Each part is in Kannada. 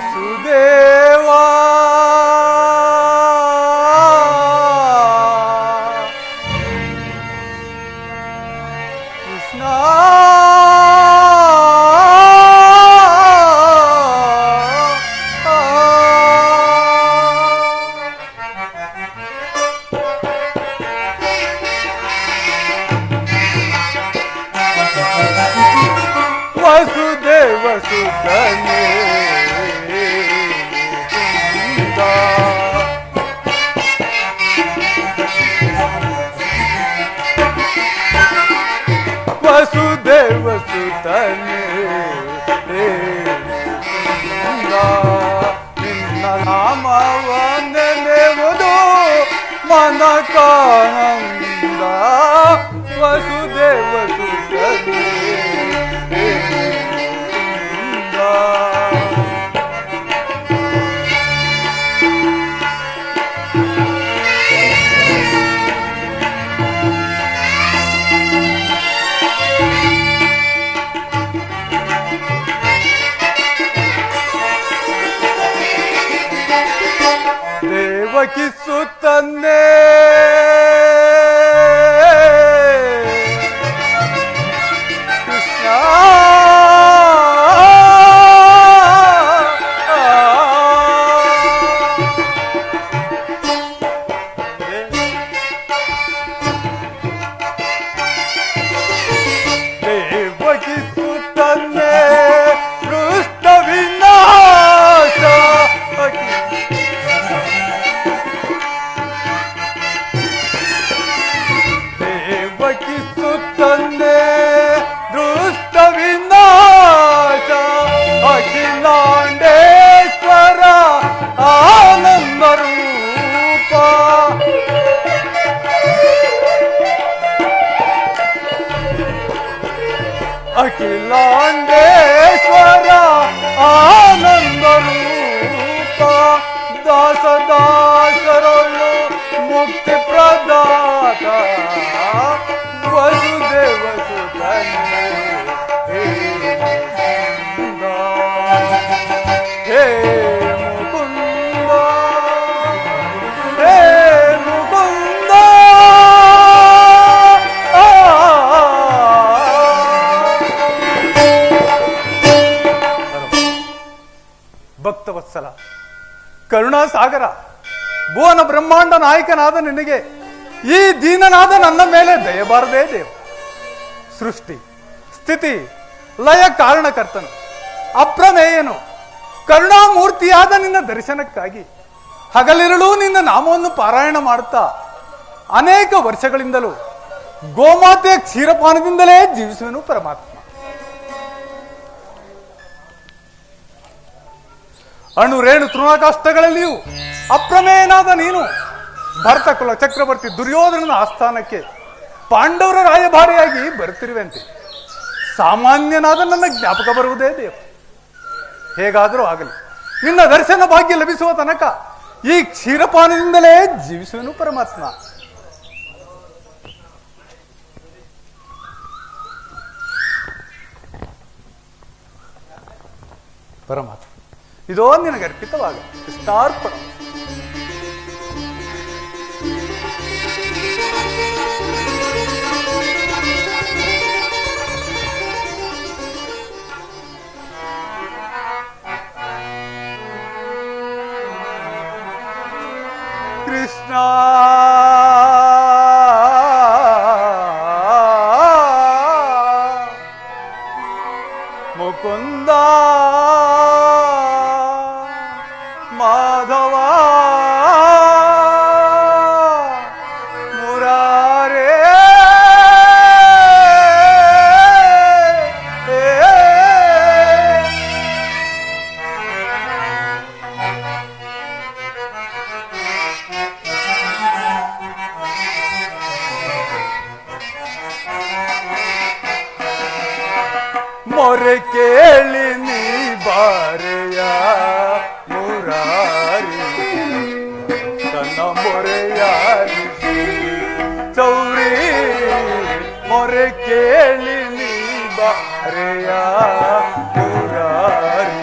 ವಾಸುದೇವಾ ಕೃಷ್ಣ ವಸುದೇವ ಸುತನೇ ವಸುದೇವ ಸುತನೇ ನಿನ್ನ ನಾಮವ ನೆನೆವುದು ಮನಕಾನಂದ ವಸುದೇವ ಸುತನೇ ದೇವಕಿ ಸುತನೇ ಕೃಷ್ಣ ದೇವಕಿ ಸುತನೇ ಪೃಷ್ಠ ವಿನಾಶ ದೇವಕಿ ಸುತನೇ ದೃಷ್ಟ ವಿನಾಶ ಅಖಿಲಾಂಡೇಶ್ವರ ಆನಂದ ರೂಪ ಅಖಿಲಾಂಡೇಶ್ವರ ಆನಂದ ರೂಪ ದಾಸ ದಾಸರೊಳು ಮುಕ್ತಿ ಪ್ರದಾತ ವಸುದೇವ ಸುತನೇ ಹೇ ಮುಕುಂದ ಹೇ ಮುಕುಂದ ಭಕ್ತವತ್ಸಲ ಕರುಣಾಸಾಗರ ಭುವನ ಬ್ರಹ್ಮಾಂಡ ನಾಯಕನಾದ ನಿನಗೆ ಈ ದೀನನಾದ ನನ್ನ ಮೇಲೆ ದಯಬಾರದೇ ದೇವ. ಸೃಷ್ಟಿ ಸ್ಥಿತಿ ಲಯ ಕಾರಣಕರ್ತನು ಅಪ್ರಮೇಯನು ಕರುಣಾಮೂರ್ತಿಯಾದ ನಿನ್ನ ದರ್ಶನಕ್ಕಾಗಿ ಹಗಲಿರುಳು ನಿನ್ನ ನಾಮವನ್ನು ಪಾರಾಯಣ ಮಾಡುತ್ತಾ ಅನೇಕ ವರ್ಷಗಳಿಂದಲೂ ಗೋಮಾತೆಯ ಕ್ಷೀರಪಾನದಿಂದಲೇ ಜೀವಿಸುವನು ಪರಮಾತ್ಮ. ಅಣು ರೇಣು ತೃಣಕಾಷ್ಟಗಳಲ್ಲಿಯೂ ಅಪ್ರಮೇಯನಾದ ನೀನು ಭರತ ಕುಲ ಚಕ್ರವರ್ತಿ ದುರ್ಯೋಧನನ ಆಸ್ಥಾನಕ್ಕೆ ಪಾಂಡವರ ರಾಯಭಾರಿಯಾಗಿ ಬರುತ್ತಿರುವಂತೆ ಸಾಮಾನ್ಯನಾದ ನನ್ನ ಜ್ಞಾಪಕ ಬರುವುದೇ ದೇವ. ಹೇಗಾದರೂ ಆಗಲಿ ನಿನ್ನ ದರ್ಶನ ಭಾಗ್ಯ ಲಭಿಸುವ ತನಕ ಈ ಕ್ಷೀರಪಾನದಿಂದಲೇ ಜೀವಿಸುವನು ಪರಮಾತ್ಮ. ಪರಮಾತ್ಮ ಇದೋ ನಿನಗೆ ಅರ್ಪಿತವಾಗ ಕೃಷ್ಣಾರ್ಪಣ. ಕೃಷ್ಣ ಮುಕುಂದ ಮಾಧವ ಮುರಾರೇ ಮೊರೆ ಕೇಳಿ ನೀ ಬಾರೆಯ ಮುರಾರಿ ತನ್ನ ಮೊರೆಯಾಲಿಸಿ ಚೌರಿ ಮೊರೆ ಕೇಳಿ ನೀ ಬಾರೆಯ ಮುರಾರಿ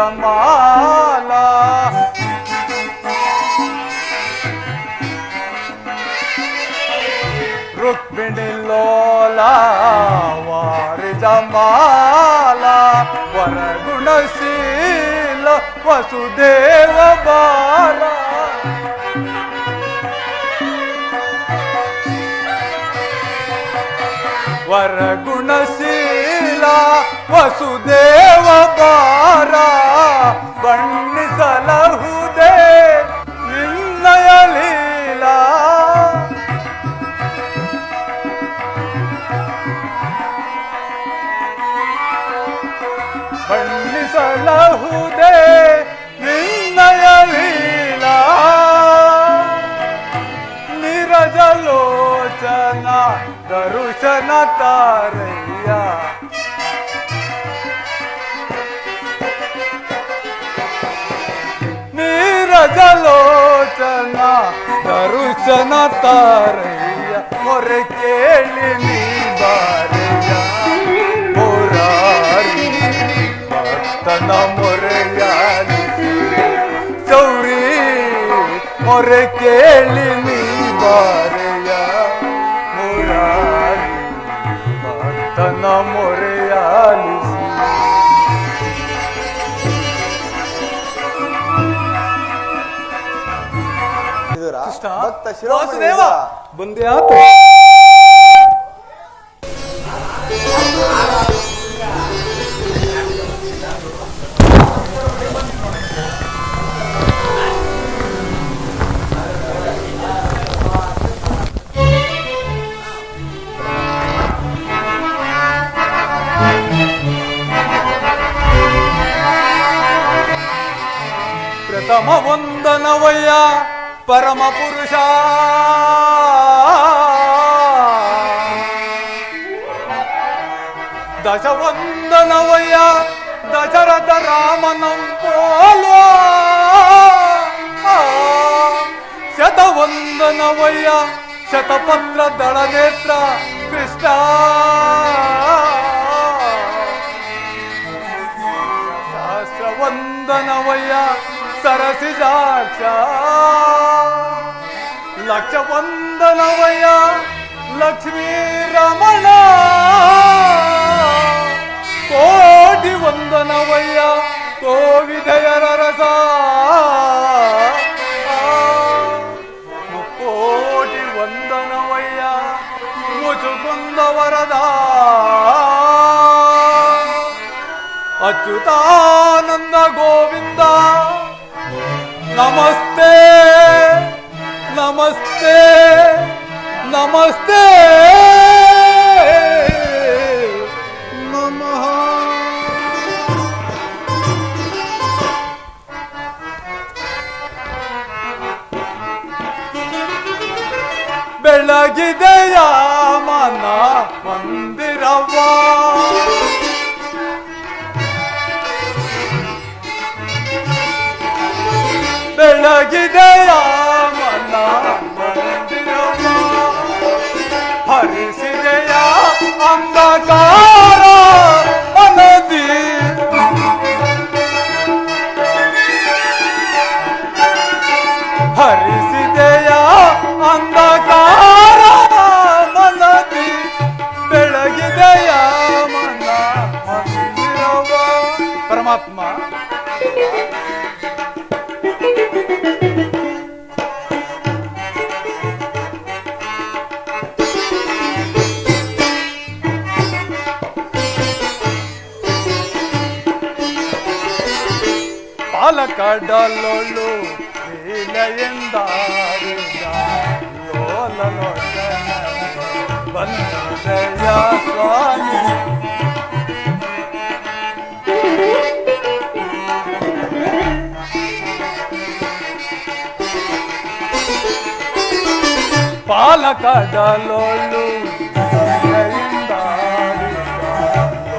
ಜಮಾಲ ರುಕ್ಮಿಣಿ ಲೋಲ ವಾರಿ ಜಮಾಲ ವರಗುಣಶೀಲ ವಸುದೇವ ಬಾಲ ವರಗುಣಶೀಲ ವಸುದೇವ ಬಾರ ಬಣ್ಣಿಸಲಹುದೇ ನಿನ್ನಯ ಲೀಲಾ ಬಣ್ಣಿಸಲಹುದೇ ನಿನ್ನಯ ಲೀಲಾ ನಿರಜಲೋಚನ ದರುಶನ ತಾರಯ್ಯ ನೀರಜಲೋಚನ ದರುಶನ ತಾರಯ್ಯ ಮೊರೆ ಕೇಳಿ ನೀ ಬಾರಯ್ಯ ಮುರಾರಿ ಭಕ್ತನ ಮೊರೆಯಾಲಿಸಿ ಚೌರಿ ಮೊರೆ ಕೇಳಿ ನೀ ಬಾರಯ್ಯ ಮುರಾರಿ ಭಕ್ತನ ಮೊರೆಯಾಲಿಸಿ ಭಕ್ತ ಶಿರೋಮಣಿ ಬಂದೆ ಆತು ಪ್ರಥಮ ವಂದನವಯ್ಯ ಪರಮ ಪುರುಷ ದಶವಂದನವಯ್ಯ ದಶರಥ ರಾಮನಂ ಪೋಲೋ ಶತವಂದನವಯ್ಯ ಶತಪತ್ರ ದಳನೇತ್ರ ಕೃಷ್ಣ ಸಹಸ್ರವಂದನವಯ್ಯ ಸರಸಿಜಾಕ್ಷ ಲಕ್ಷ ವಂದನವಯ್ಯ ಲಕ್ಷ್ಮೀ ರಮಣ ಕೋಟಿ ವಂದನವಯ್ಯ ಕೋವಿದಯರ ರಸ ಮುಕ್ಕೋಟಿ ವಂದನವಯ್ಯ ಮುಚುಕುಂದ ವರದ ಅಚ್ಯುತಾನಂದ ಗೋವಿಂದ ನಮಸ್ತೆ ನಮಸ್ತೆ ನಮಸ್ತೆ ನಮಃ. ಬೆಳಗಿದೆಯ ಮನ ಮಂದಿರವ ಬೆಳಗಿದೆಯ ಮನ ಮಂದಿರವ ಹರಿಸಿದೆಯ ಅಂಧಕಾರ ಮನದಿ ಹರಿಸಿದೆಯ ಅಂಧಕಾರ ಮನದಿ ಬೆಳಗಿದೆಯ ಮನ ಮಂದಿರವ ಪರಮಾತ್ಮ ಪಾಲಕಡಲೊಳು ಲೀಲೆಯಿಂದಾಡಿದ ಲೋಲಲೋಚನ ಬಂದೆಯ ಸ್ವಾಮಿ ಪಾಲಕಡಲೊಳು ಲೀಲೆಯಿಂದಾಡಿದ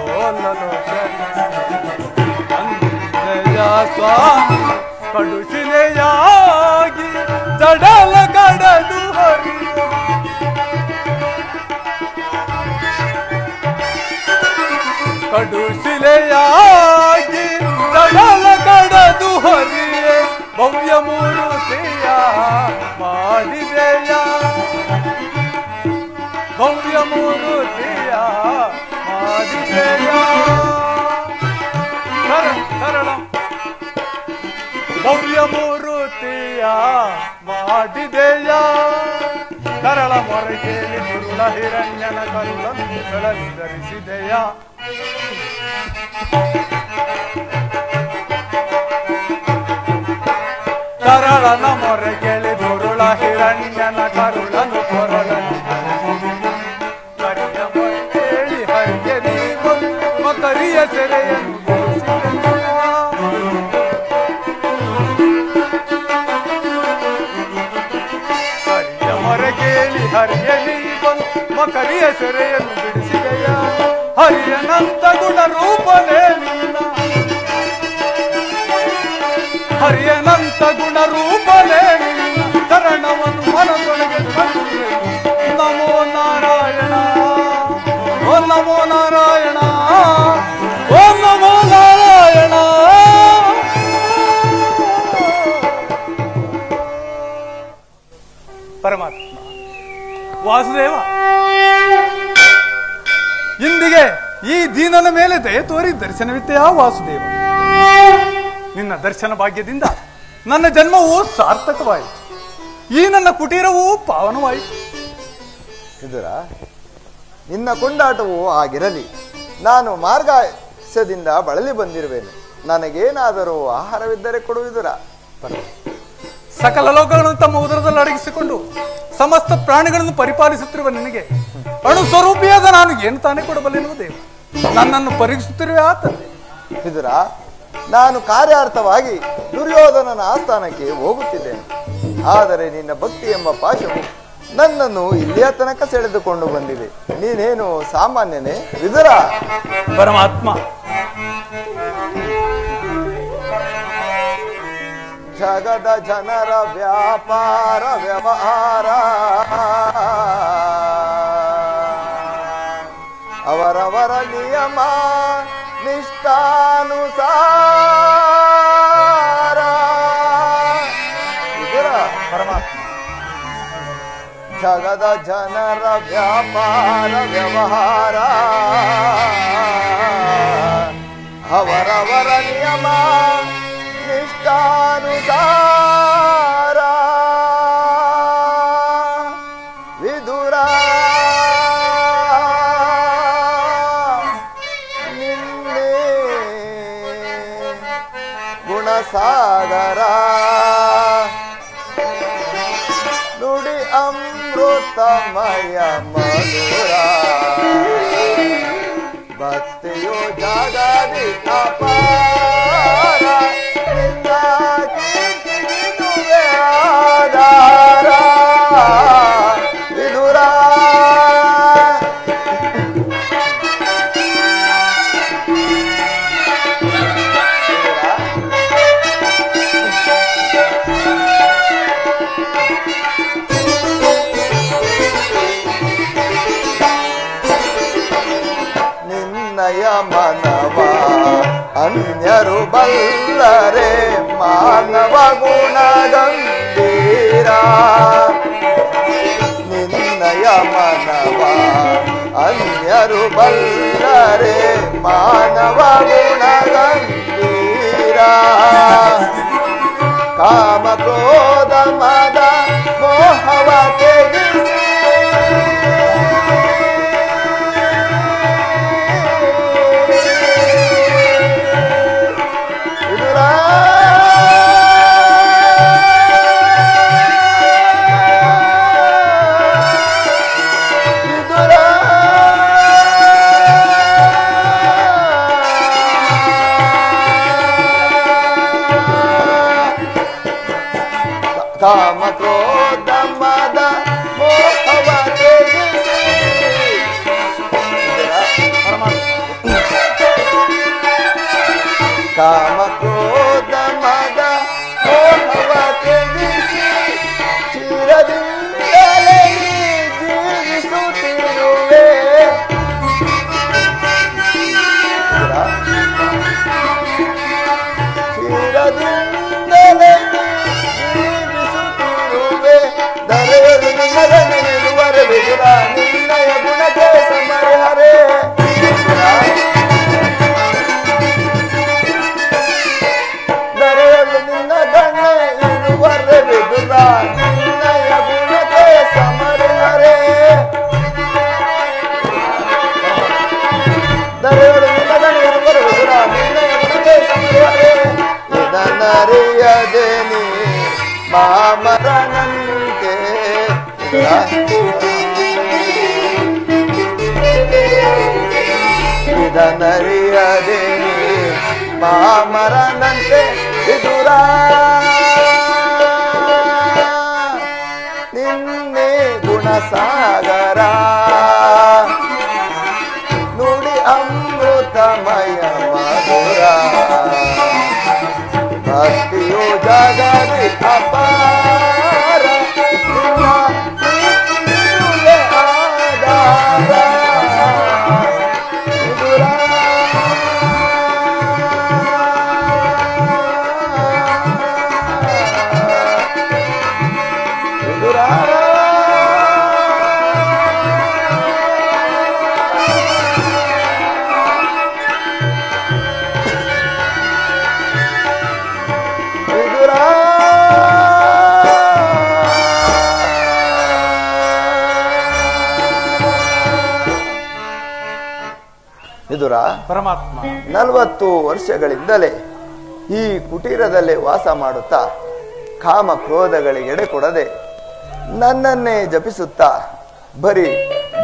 ಲೋಲಲೋಚನ ಸ್ವಾಮಿ ಕಡುಶಿಲೆಯಾಗಿ ಜಡಲ ಕಡದು ಹರಿಯ ಕಡುಶಿಲೆಯಾಗಿ ಜಡಲ ಮೂರುತಿಯ ಮಾಡಿದೆಯ ಭವ್ಯ ಮೂರುತಿಯ ಮಾಡಿದೆಯ ಸರಳ ಭವ್ಯ ಮೂರುತಿಯ ಮಾಡಿದೆಯ ಕರಳ ಮೊರಗೇಲಿ ದುರುಳ ಹಿರಣ್ಯನ ಕರುಳನ್ನು ಬೆಳಲಿ ಧರಿಸಿದೆಯ ಕರಳನ ಮೊರಗೇಲಿ ದುರುಳ ಹಿರಣ್ಯನ ಕರುಳನ್ನು ಕೊರಳನ್ನು ಕರಿಯ ಮೊರಗೇಳಿ ಹರಿಯ ನೀವ ಕರಿಯ ಸೆರೆಯನ್ನು ಹರಿಯಲಿ ಮಕರಿಯ ಸೆರೆಯನ್ನು ಬಿಡಿಸಿದೆಯ ಹರಿಯನಂತ ಗುಣ ರೂಪನೇ ನಿನ್ನ ಹರಿಯನಂತ ಗುಣ ರೂಪನೇ ನಿನ್ನ ಶರಣವನ್ನು ಮನದೊಳಗೆ ತಂದೆ ನಮೋ ನಾರಾಯಣ ಓ ನಮೋ ನಾರಾಯಣ ಓ ನಮೋ ನಾರಾಯಣ ಪರಮಾತ್ಮ ವಾಸುದೇವ ಇಂದಿಗೆ ಈ ದೀನನ ಮೇಲೆ ದಯ ತೋರಿ ದರ್ಶನವಿತ್ತೆಯಾ ವಾಸುದೇವ ನಿನ್ನ ದರ್ಶನ ಭಾಗ್ಯದಿಂದ ನನ್ನ ಜನ್ಮವು ಸಾರ್ಥಕವಾಯಿತು ಈ ನನ್ನ ಕುಟೀರವೂ ಪಾವನವಾಯಿತು ಇದರ ನಿನ್ನ ಕೊಂಡಾಟವು ಆಗಿರಲಿ ನಾನು ಮಾರ್ಗದಿಂದ ಬಳಲಿ ಬಂದಿರುವೆನು ನನಗೇನಾದರೂ ಆಹಾರವಿದ್ದರೆ ಕೊಡುವುದರ ಸಕಲ ಲೋಕಗಳನ್ನು ತಮ್ಮ ಉದರದಲ್ಲಿ ಅಡಗಿಸಿಕೊಂಡು ಸಮಸ್ತ ಪ್ರಾಣಿಗಳನ್ನು ಪರಿಪಾಲಿಸುತ್ತಿರುವ ನಿನಗೆ ಅಣು ಸ್ವರೂಪಿಯಾದ ನಾನು ಏನು ತಾನೇ ಕೊಡಬಲ್ಲೆನ್ನುವ ದೇವ ನನ್ನನ್ನು ಪರೀಕ್ಷಿಸುತ್ತಿರುವೆ ಆತಂದೆ ಇದರ ನಾನು ಕಾರ್ಯಾರ್ಥವಾಗಿ ದುರ್ಯೋಧನನ ಆಸ್ಥಾನಕ್ಕೆ ಹೋಗುತ್ತಿದ್ದೇನೆ ಆದರೆ ನಿನ್ನ ಭಕ್ತಿ ಎಂಬ ಪಾಶವು ನನ್ನನ್ನು ಇಲ್ಲಿಯ ತನಕ ಸೆಳೆದುಕೊಂಡು ಬಂದಿದೆ ನೀನೇನು ಸಾಮಾನ್ಯನೇ ವಿದುರ ಪರಮಾತ್ಮ ಜಗದ ಜನರ ವ್ಯಾಪಾರ ವ್ಯವಹಾರ ಅವರವರ ನಿಯಮ ನಿಷ್ಠಾನುಸಾರ ಇದರ ಪರಮಾತ್ಮ ಜಗದ ಜನರ ವ್ಯಾಪಾರ ವ್ಯವಹಾರ ಅವರವರ ನಿಯಮ ನಿಷ್ಠಾನುಸಾರ ವಿದುರ ನಿನ್ನೆ ಗುಣಸಾಗರ ನುಡಿ ಅಮೃತಮಯ ಮಧುರ ಭಕ್ತಿಯು ಜಗದಿ ಅಪಾರ ನಿನ್ನ ಕೀರ್ತಿಗಿದುವೆ ಆಧಾರ ವಿದುರ ನಿನ್ನಯ ಮನವ ಅನ್ಯರು ಬಲ್ಲರೆ ಮಾನವ ಗುಣಗಂಭೀರ ನಿನ್ನಯ ಮನವ ಅನ್ಯರು ಬಲ್ಲರೆ ಮಾನವ ಗುಣಗಂಭೀರ ಕಾಮ ಕ್ರೋಧ ಮದ ಮೋಹವ ತೆಗೆಸಿ ಕಾಮ ಕ್ರೋಧ ಮದ ಮೋಹವ ತೆಗೆಸಿ ಕಾಮ ಕ್ರೋಧ ಮದ ಮೋಹವ ತೆಗೆಸಿ ಚಿರದಿಂದಲೇ ಜೀವಿಸುತ್ತಿರುವೆ ಚಿರದಿಂದಲೇ ನಿನ್ನಯ ಗುಣಕ್ಕೆ ಸಮರ್ಹರೇ. ದರೆಯಲು ನಿನ್ನ ಗಣ್ಣೆ ಇರುವರೆ ವಿದುರ ನಿನ್ನಯ ಗುಣಕ್ಕೆ ಸಮರ್ಹರೇ. ದರೆಯಲು ನಿನ್ನ ಗಣ್ಣೆ ಇರುವರೆ ವಿದುರ ನಿನ್ನಯ ಗುಣಕ್ಕೆ ಸಮರ್ಹರೇ. ಇದನ್ನರಿಯದೆ ನೀ ಮಾಮರನಂತೆ ಇದನ್ನರಿಯದೆ ನೀ ಮಾಮರನಂತೆ ವಿದುರ ನಿನ್ನೆ ಗುಣಸಾಗರ ನುಡಿ ಅಮೃತಮಯ ಮಧುರ ಭಕ್ತಿಯು ಜಗದಿ ಅಪಾರ ನಿನ್ನ ಪ್ರೀತಿಯೇ ಆಧಾರ ವಿದುರ ವಿದುರ ವಿದುರ ಪರಮಾತ್ಮ 40 ವರ್ಷಗಳಿಂದಲೇ ಈ ಕುಟೀರದಲ್ಲೇ ವಾಸ ಮಾಡುತ್ತಾ ಕಾಮ ಕ್ರೋಧಗಳಿಗೆ ಎಡೆ ಕೊಡದೆ ನನ್ನನ್ನೇ ಜಪಿಸುತ್ತಾ ಬರೀ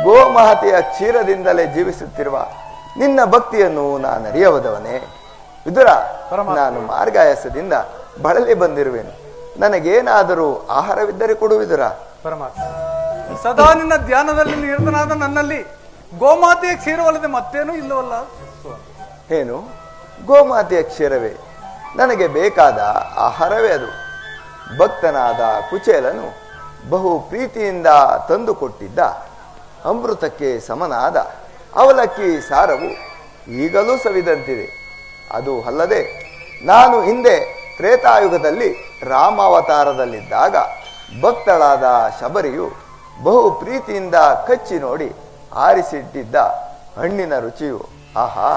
ಗೋಮಾತೆಯ ಕ್ಷೀರದಿಂದಲೇ ಜೀವಿಸುತ್ತಿರುವ ನಿನ್ನ ಭಕ್ತಿಯನ್ನು ನಾನು ಅರಿಯಬದವನೇ. ವಿದುರ, ನಾನು ಮಾರ್ಗಾಯಾಸದಿಂದ ಬಳಲಿ ಬಂದಿರುವೆನು. ನನಗೇನಾದರೂ ಆಹಾರವಿದ್ದರೆ ಕೊಡು ವಿದುರ. ಪರಮಾತ್ಮ, ಸದಾ ನಿನ್ನ ಧ್ಯಾನದಲ್ಲಿ ನಿರತನಾದ ನನ್ನಲ್ಲಿ ಗೋಮಾತೆಯ ಕ್ಷೀರವಲ್ಲದೆ ಮತ್ತೇನೂ ಇಲ್ಲವಲ್ಲ. ಏನು? ಗೋಮಾತೆಯ ಕ್ಷೀರವೇ ನನಗೆ ಬೇಕಾದ ಆಹಾರವೇ ಅದು. ಭಕ್ತನಾದ ಕುಚೇಲನು ಬಹು ಪ್ರೀತಿಯಿಂದ ತಂದು ಕೊಟ್ಟಿದ್ದ ಅಮೃತಕ್ಕೆ ಸಮನಾದ ಅವಲಕ್ಕಿ ಸಾರವು ಈಗಲೂ ಸವಿದಂತಿದೆ. ಅದು ಅಲ್ಲದೆ ನಾನು ಹಿಂದೆ ತ್ರೇತಾಯುಗದಲ್ಲಿ ರಾಮಾವತಾರದಲ್ಲಿದ್ದಾಗ ಭಕ್ತಳಾದ ಶಬರಿಯು ಬಹು ಪ್ರೀತಿಯಿಂದ ಕಚ್ಚಿ ನೋಡಿ ಆರಿಸಿಟ್ಟಿದ್ದ ಹಣ್ಣಿನ ರುಚಿಯು ಆಹಾ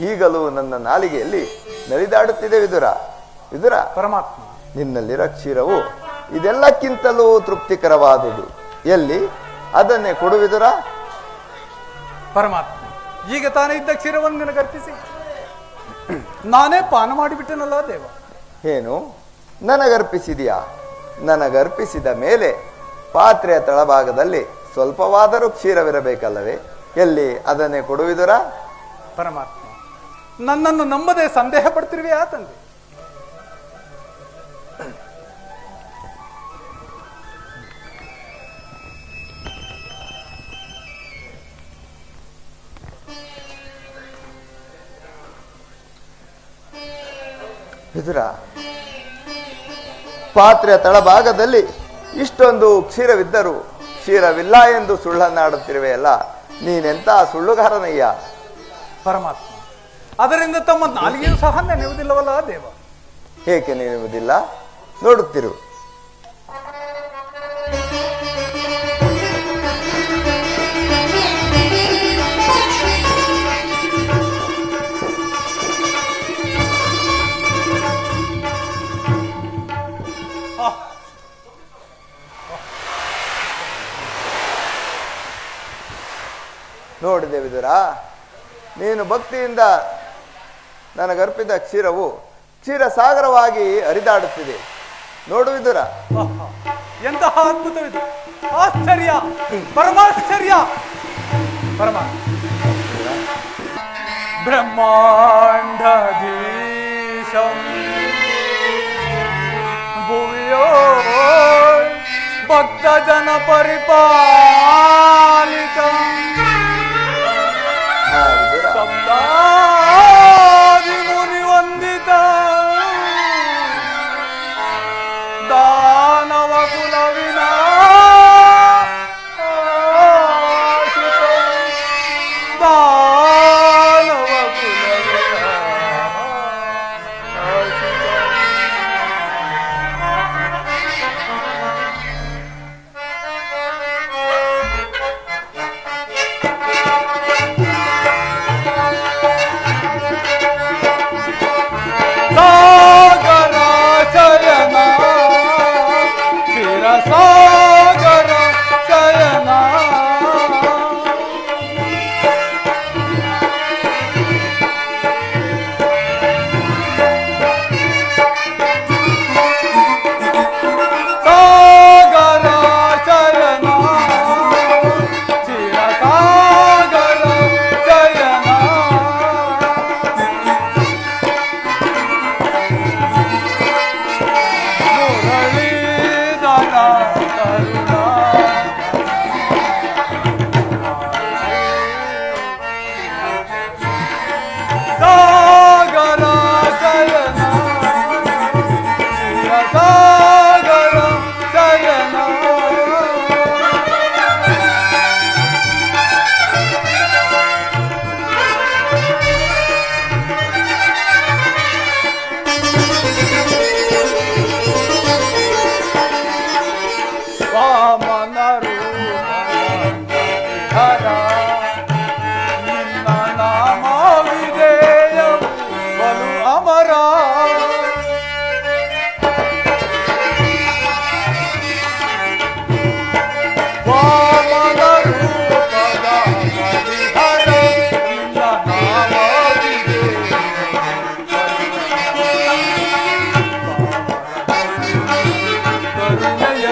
ಈಗಲೂ ನನ್ನ ನಾಲಿಗೆಯಲ್ಲಿ ನಲಿದಾಡುತ್ತಿದೆ ವಿದುರ. ವಿದುರ, ಪರಮಾತ್ಮ, ನಿನ್ನಲ್ಲಿರ ಕ್ಷೀರವು ಇದೆಲ್ಲಕ್ಕಿಂತಲೂ ತೃಪ್ತಿಕರವಾದುದು. ಎಲ್ಲಿ ಅದನ್ನೇ ಕೊಡು ವಿದುರ. ಪರಮಾತ್ಮ, ಈಗ ತಾನೇ ಇದ್ದ ಕ್ಷೀರವನ್ನು ನನಗರ್ಪಿಸಿ ನಾನೇ ಪಾನ ಮಾಡಿಬಿಟ್ಟೆನಲ್ಲ ದೇವ. ಏನು ನನಗರ್ಪಿಸಿದೆಯಾ? ನನಗರ್ಪಿಸಿದ ಮೇಲೆ ಪಾತ್ರೆಯ ತಳಭಾಗದಲ್ಲಿ ಸ್ವಲ್ಪವಾದರೂ ಕ್ಷೀರವಿರಬೇಕಲ್ಲವೇ? ಎಲ್ಲಿ ಅದನ್ನೇ ಕೊಡುವಿದುರ. ಪರಮಾತ್ಮ, ನನ್ನನ್ನು ನಂಬದೆ ಸಂದೇಹ ಪಡ್ತಿರುವೆಯಾ ತಂದೆ? ವಿದುರ, ಪಾತ್ರೆಯ ತಳಭಾಗದಲ್ಲಿ ಇಷ್ಟೊಂದು ಕ್ಷೀರವಿದ್ದರೂ ಕ್ಷೀರವಿಲ್ಲ ಎಂದು ಸುಳ್ಳನ್ನಾಡುತ್ತಿರುವೆಯಲ್ಲ, ನೀನೆಂತ ಸುಳ್ಳುಗಾರನಯ್ಯ. ಪರಮಾತ್ಮ, ಅದರಿಂದ ತಮ್ಮ ನಾಲಿಗೆಯೂ ಸಹ ನೆನೆಯುವುದಿಲ್ಲವಲ್ಲ ದೇವ. ಏಕೆ ನೆನೆಯುವುದಿಲ್ಲ? ನೋಡುತ್ತಿರು. ನೋಡಿದೆ ವಿದುರ, ನೀನು ಭಕ್ತಿಯಿಂದ ನನಗರ್ಪಿದ ಕ್ಷೀರವು ಕ್ಷೀರಸಾಗರವಾಗಿ ಹರಿದಾಡುತ್ತಿದೆ. ನೋಡು ವಿದುರ. ಎಂತಹ ಅದ್ಭುತವಿದು! ಆಶ್ಚರ್ಯ, ಪರಮಾಶ್ಚರ್ಯ. ಪರಮಾತ್ಮ, ಬ್ರಹ್ಮಾಂಡಧೀಶಂ ಭುವಿಯೋ ಭಕ್ತ ಜನ ಪರಿಪಾಲಿತಂ ಸಪ್ತಾದಿ ಮುನಿ ವಂದಿತ ದಾನವ ಕುಲ ವಿನಾಶಿತ ದಾನವ ಕುಲ ವಿನಾಶಿತ ಪಾಮರ ವಾಮನ ರೂಪದ ಹರಿಹರ ನಿನ್ನ ನಾಮವಿದೆ. ಕರುಣೆಯ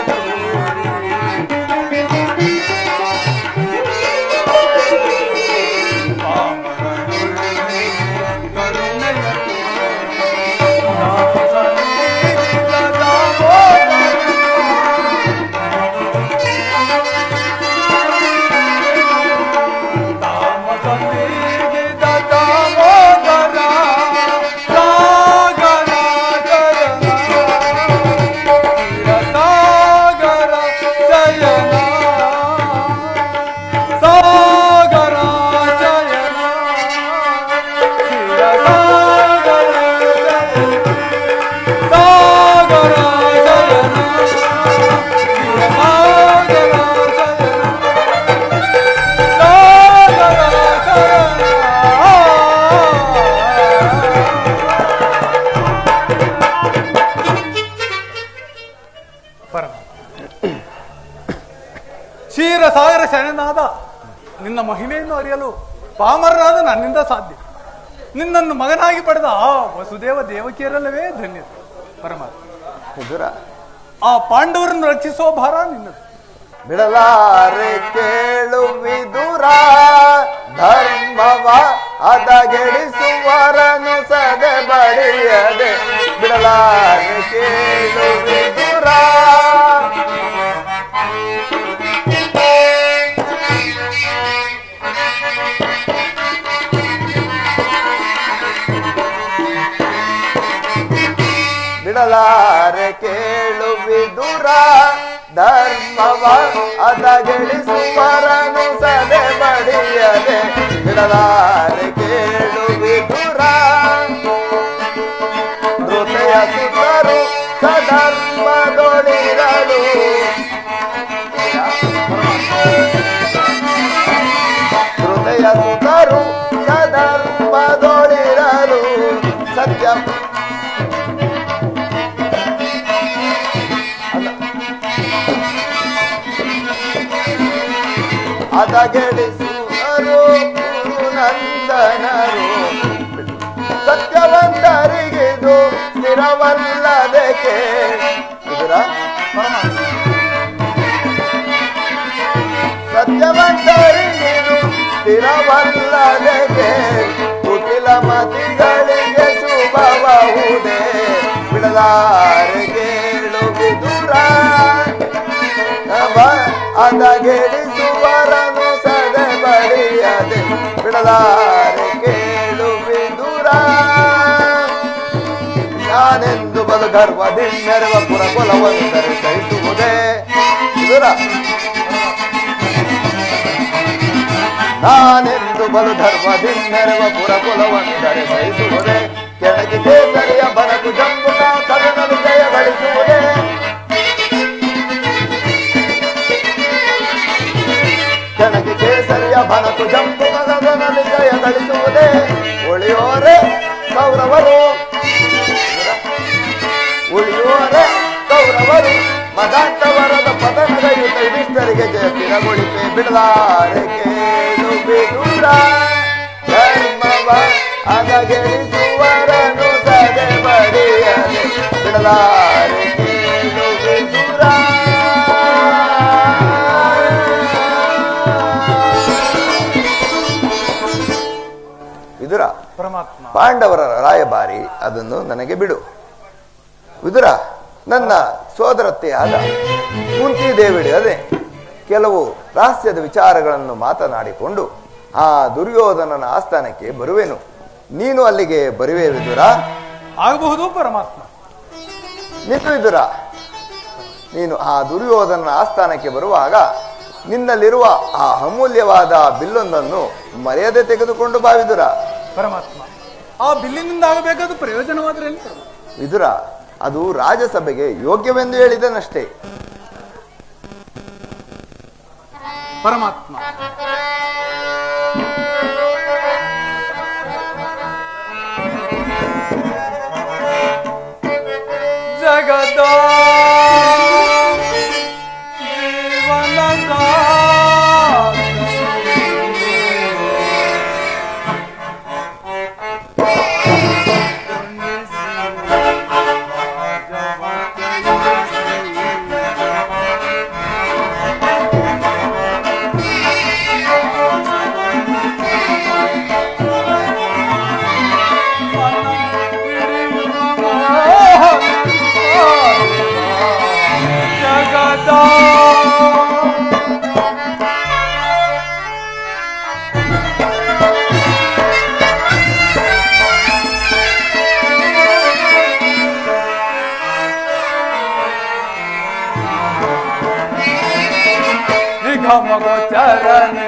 ಕ್ಷೀರಸಾಗರ ಶರಣನಾದ ನಿನ್ನ ಮಹಿಮೆಯನ್ನು ಅರಿಯಲು ಪಾಮರನಾದ ನನ್ನಿಂದ ಸಾಧ್ಯ. ನಿನ್ನನ್ನು ಮಗನಾಗಿ ಪಡೆದ ಆ ವಸುದೇವ ದೇವಕಿಯರಲ್ಲವೇ ಧನ್ಯತೆ. ಪರಮಾತ್ಮ, ಆ ಪಾಂಡವರನ್ನು ರಕ್ಷಿಸುವ ಭಾರ ನಿನ್ನದು. ಬಿಡಲಾರೆ ಕೇಳು ವಿದುರ, ಧರ್ಮವ ಹದಗೆಡಿಸುವರನು ಸದೆ ಬಡಿಯದೆ. ಬಿಡಲಾರೆ ಕೇಳು ವಿದುರ, ಬಿಡಲಾರೆ ಕೇಳು ವಿದುರ, ಧರ್ಮವ ಹದಗೆಡಿಸುವರನು ಸದೆ ಬಡಿಯದೆ. ಬಿಡಲಾರೆ ಕೇಳು ವಿದುರ, ಹೃದಯ ಸುತರು ಸಧರ್ಮದೊಳಿರಲು. ಹೃದಯ ಸುತರು ಸಧರ್ಮದೊಳಿರಲು ಸತ್ಯ ಹದಗೆಡಿಸುವರು ಗುರುನಂದನರು. ಸತ್ಯವಂತರಿಗಿದು ಸ್ಥಿರವಲ್ಲದಕ್ಕೆ. ಸತ್ಯವಂತರಿಗಿದು ಸ್ಥಿರವಲ್ಲದಕ್ಕೆ. ಕುಟಿಲ ಮತಿಗಳಿಗೆ ಶುಭಬಹುದೇ. ಬಿಡಲಾರೆ ಕೇಳು ವಿದುರ, ಹದಗೆಡಿಸುವರನು ಸದೆ ಬಡಿಯದೆ. ಬಿಡಲಾರೆ ಕೇಳು ವಿದುರ, ನಾನೆಂದು ಬಲು ಗರ್ವದಿಂದೆರವ ಪುರಕುಲವಂದರೆ ಸಹಿಸುವುದೇ. ವಿದುರ, ನಾನೆಂದು ಬಲು ಧರ್ಮದಿಂದೆರವ ಪುರಕುಲವಂದರೆ ಸಹಿಸುವುದೇ. ಕೆಳಗೆ ಕೇಸರಿಯ ಬನಕು ಜಂಬುಕ ಕದನಲು ಜಯ ಗಳಿಸುವುದೇ. ಕೆಳಗೆ ಕೇಸರಿಯ ಬನಕು ಜಂಬುಕ ಕದನಲು ಜಯ ಗಳಿಸುವುದೇ. ಉಳಿಯೋರೆ ಕೌರವರು, ಉಳಿಯೋರೆ ಕೌರವರು ಮದಾಂತವರದ ಪತನಗೈಯುತ ಯುಧಿಷ್ಠರಿಗೆ ಜಯ ಸ್ಥಿರಗೊಳಿಪೆ. ಬಿಡಲಾರೆ ಕೇಳು ವಿದುರ, ಧರ್ಮವ ಹದಗೆಡಿಸುವರನು ಸದೆ ಬಡಿಯದೆ. ಬಿಡಲಾರೆ ಕೇಳು ವಿದುರ. ವಿದುರ, ಪರಮಾತ್ಮ, ಪಾಂಡವರ ರಾಯಭಾರಿ, ಅದನ್ನು ನನಗೆ ಬಿಡು. ವಿದುರ, ನನ್ನ ಸೋದರತ್ತೆಯಾದ ಕುಂತಿ ದೇವಿಡದೆ ಕೆಲವು ರಹಸ್ಯದ ವಿಚಾರಗಳನ್ನು ಮಾತನಾಡಿಕೊಂಡು ಆ ದುರ್ಯೋಧನನ ಆಸ್ಥಾನಕ್ಕೆ ಬರುವೆನು. ನೀನು ಅಲ್ಲಿಗೆ ಬರುವೆ ವಿದುರ? ಆಗಬಹುದು ಪರಮಾತ್ಮ. ನಿಂತು ವಿದುರ, ನೀನು ಆ ದುರ್ಯೋಧನನ ಆಸ್ಥಾನಕ್ಕೆ ಬರುವಾಗ ನಿನ್ನಲ್ಲಿರುವ ಆ ಅಮೂಲ್ಯವಾದ ಬಿಲ್ಲೊಂದನ್ನು ಮರೆಯದೆ ತೆಗೆದುಕೊಂಡು ಬಾ ವಿದುರ. ಪರಮಾತ್ಮ, ಆ ಬಿಲ್ಲಿನಿಂದ ಆಗಬೇಕಾದ ಪ್ರಯೋಜನವಾದ್ರೆ ವಿದುರ, ಅದು ರಾಜಸಭೆಗೆ ಯೋಗ್ಯವೆಂದು ಹೇಳಿದನಷ್ಟೇ. ಪರಮಾತ್ಮ, ನಿಗಮ ಗೋಚರನೆ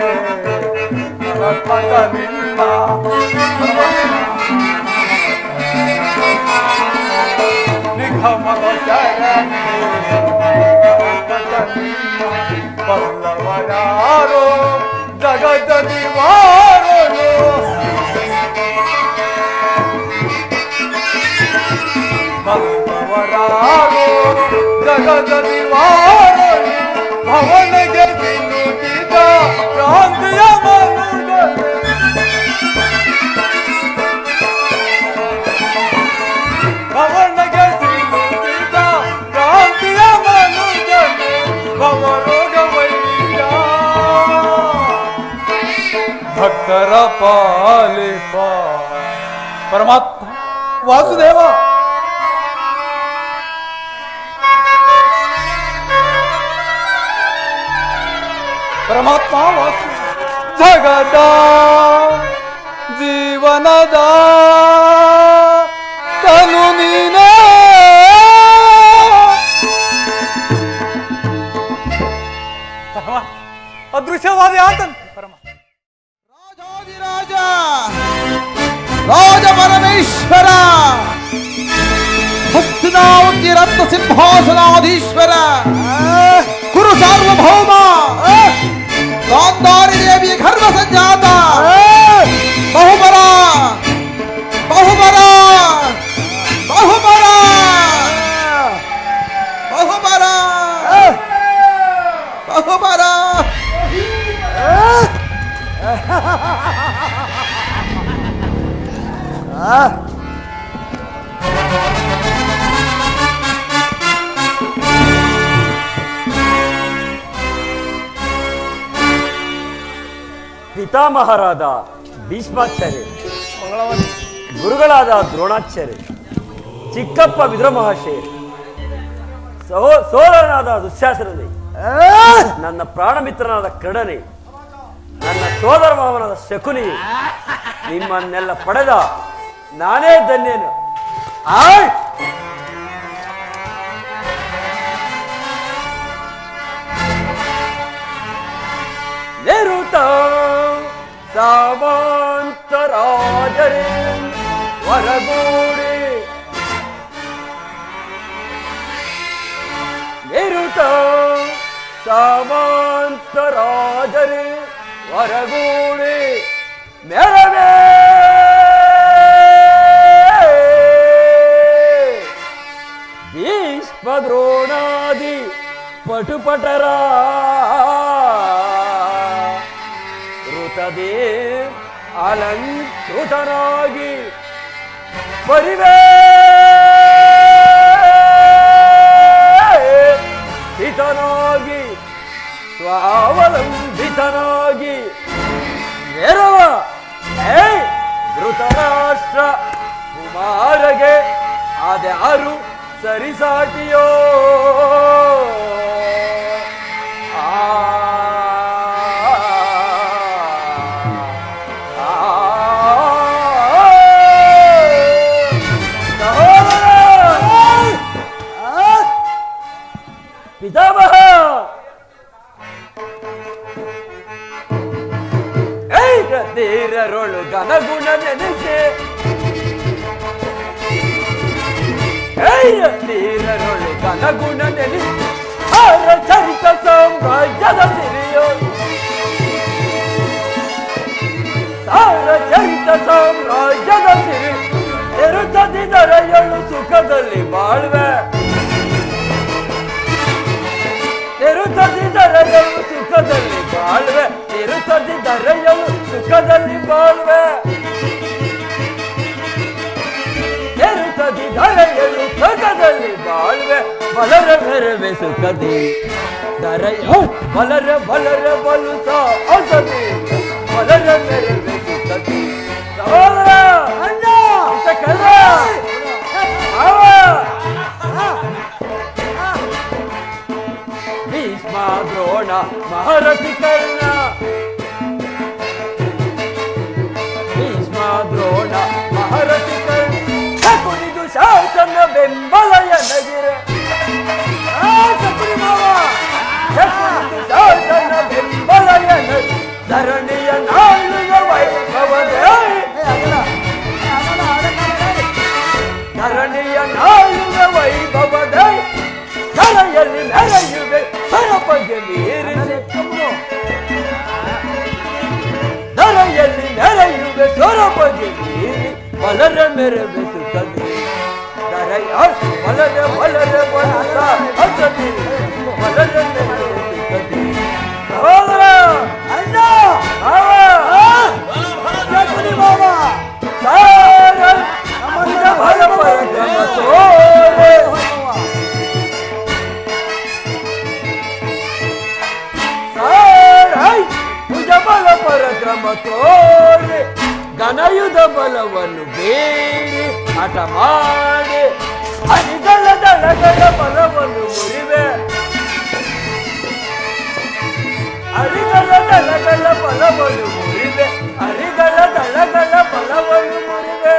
ಪರಸ್ಪರ ನಿನ್ನ ನಿಗಮ ಗೋಚರನೆ ಪರಸ್ಪರ ನಿನ್ನ ಬಲ್ಲವರಾರೋ ಜಗದಲ್ಲಿ ವಾರೋ ಬಲ್ಲವರಾರೋ ಜಗದಲ್ಲಿ ವಾರೋ ಭವನಗೆ ಸಿಲುಕಿದ ಕ್ರಾಂತಿಯ ಮನುಜನೆ ಭವನಗೆ ಸಿಲುಕಿದ ಕ್ರಾಂತಿಯ ಮನುಜನೆ ಭವರೋಗವಯ್ಯ ಭಕ್ತರ ಪಾಲಿಪ ಪರಮಾತ್ಮ ವಾಸುದೇವ ಪರಮಾತ್ಮ ವಾಸು ಜಗದ ಜೀವನದ ತನು ನೀನೇ ಅದೃಶ್ಯವಾದ ಆತಂತೆ ಪರಮಾತ್ಮ ರಾಜಾದಿರಾಜ ರಾಜ ಪರಮೇಶ್ವರ ಹಸ್ತಿನಾವತಿ ರತ್ನ ಸಿಂಹಾಸನಾಧೀಶ್ವರ ಕುರು ಸಾರ್ವಭೌಮ ಗಾಂಧಾರಿ ದೇವಿಯ ಗರ್ಭ ಸಂಜಾತ ಬಹುಬರ ಬಹುಬರ ಬಹುಬರ ಬಹುಬರ ಬಹುಬರ ಪಿತಾಮಹರಾದ ಭೀಷ್ಮಾಚಾರ್ಯ, ಗುರುಗಳಾದ ದ್ರೋಣಾಚಾರ್ಯ, ಚಿಕ್ಕಪ್ಪ ವಿದುರ ಮಹಾಶಯ, ಸೋದರನಾದ ದುಶ್ಯಾಸನನೇ, ನನ್ನ ಪ್ರಾಣ ಮಿತ್ರನಾದ ಕರ್ಣನೇ, ನನ್ನ ಸೋದರ ಮಾವನಾದ ಶಕುನಿ, ನಿಮ್ಮನ್ನೆಲ್ಲ ಪಡೆದ ನಾನೇ ಧನ್ಯನು. ನಿರುತ ಸಾಮಂತರಾಜರೇ ಹೊರಗೂಡಿ ನಿರುತ ಸಾಮಂತರಾಜರೇ ಹೊರಗೂಡಿ ಮೆರವೇ ಭೀಷ್ಮ ದ್ರೋಣಾದಿ ಪಟುಪಟರ ಋತದೇ ಅಲಂಕೃತನಾಗಿ ಹಿತನಾಗಿ ಸ್ವಾವಲಂಬಿತನಾಗಿ ನೆರವ ಧೃತರಾಷ್ಟ್ರ ಕುಮಾರಗೆ ಅದ್ಯಾರು ಸರಿಸಾಟಿಯೋ ಪಿತಾಮಹ ತೀರರೊಳು ಘನಗುಣ ನೆನೆಸೆ ತೀರರೊಳು ಘನಗುಣ ನೆನೆಸಿ ಚರಿತ ಸಾಮ್ರಾಜ್ಯದ ಸಿರಿಯೋ ಚರಿತ ಸಾಮ್ರಾಜ್ಯದ ಸಿರಿ ಎರುತ್ತದಿದರೆಯಳು ಸುಖದಲ್ಲಿ ಬಾಳ್ವೆ ತಿರುತದಿದರೆಯಳು ಸುಖದಲ್ಲಿ ಬಾಳ್ವೆ ತಿರುತದಿದರೆಯಳು ಸುಖದಲ್ಲಿ ಬಾಳ್ವೆ ತಿರುತದಿದರೆಯಳು ಸುಖದಲ್ಲಿ ಬಾಳ್ವೆ ಬಲರ ಮೆರವೆ ಸುಖದಿ ದರೆಯ ಬಲರ ಬಲರ ಬಲು ಸಾಧನೆ ಬಲರ ಮೆರವೆ ಸುಖದಿ ಅಣ್ಣ ಕಲ್ಲ ಭೀಷ್ಮ ದ್ರೋಣ ಮಹಾರಥಿ ಕರ್ಣ ಭೀಷ್ಮ ದ್ರೋಣ ಮಹಾರಥಿ ಕರ್ಣ ಶಕುನಿದು ಶಾಸನ ಬೆಂಬಲಯ ನಗಿರೆ ಶಕುನಿ ಮಾವ ಶಕುನಿದು ಶಾಸನ ಬೆಂಬಲ ಧರಣಿಯ ನಾಳುವ ವೈಭವದೇ ಧರಣಿಯ ನಾಳುವ ವೈಭವದೇ ಧರೆಯಲ್ಲಿ ಮೆರೆಯುವೆ ಸರಪಗೆ ಮೀರಿಸಿ ಧರೆಯಲ್ಲಿ ಮೆರೆಯುವೆ ಸೊರಪಗೆ ಮೀರಿ ಬಲರ ಮೆರವೆ ಸುತ್ತದೆ ಧರೆಯ ಬಲರ ಬಲರ ಬಲಸ ಹಸದಿ ಬಲರ ಮೆರವೆ ಸುತ್ತದೆ ಸಹೋದರ ಅಣ್ಣ ಭಯ ಪರಕ್ರಮ ತೋರೆ ಭುಜ ಬಲ ಪರಕ್ರಮ ತೋರೆ ಘನಯುಧ ಬಲವನ್ನು ಬೇರಿ ಹಠ ಮಾಡಿ ಹರಿಗಳ ದಳಗಳ ಬಲವನ್ನು ಮುರಿವೆ ಹರಿಗಳ ದಳಗಳ ಬಲವನ್ನು ಮುರಿವೆ ಹರಿಗಳ ದಳಗಳ ಬಲವನ್ನು ಮುರಿವೆ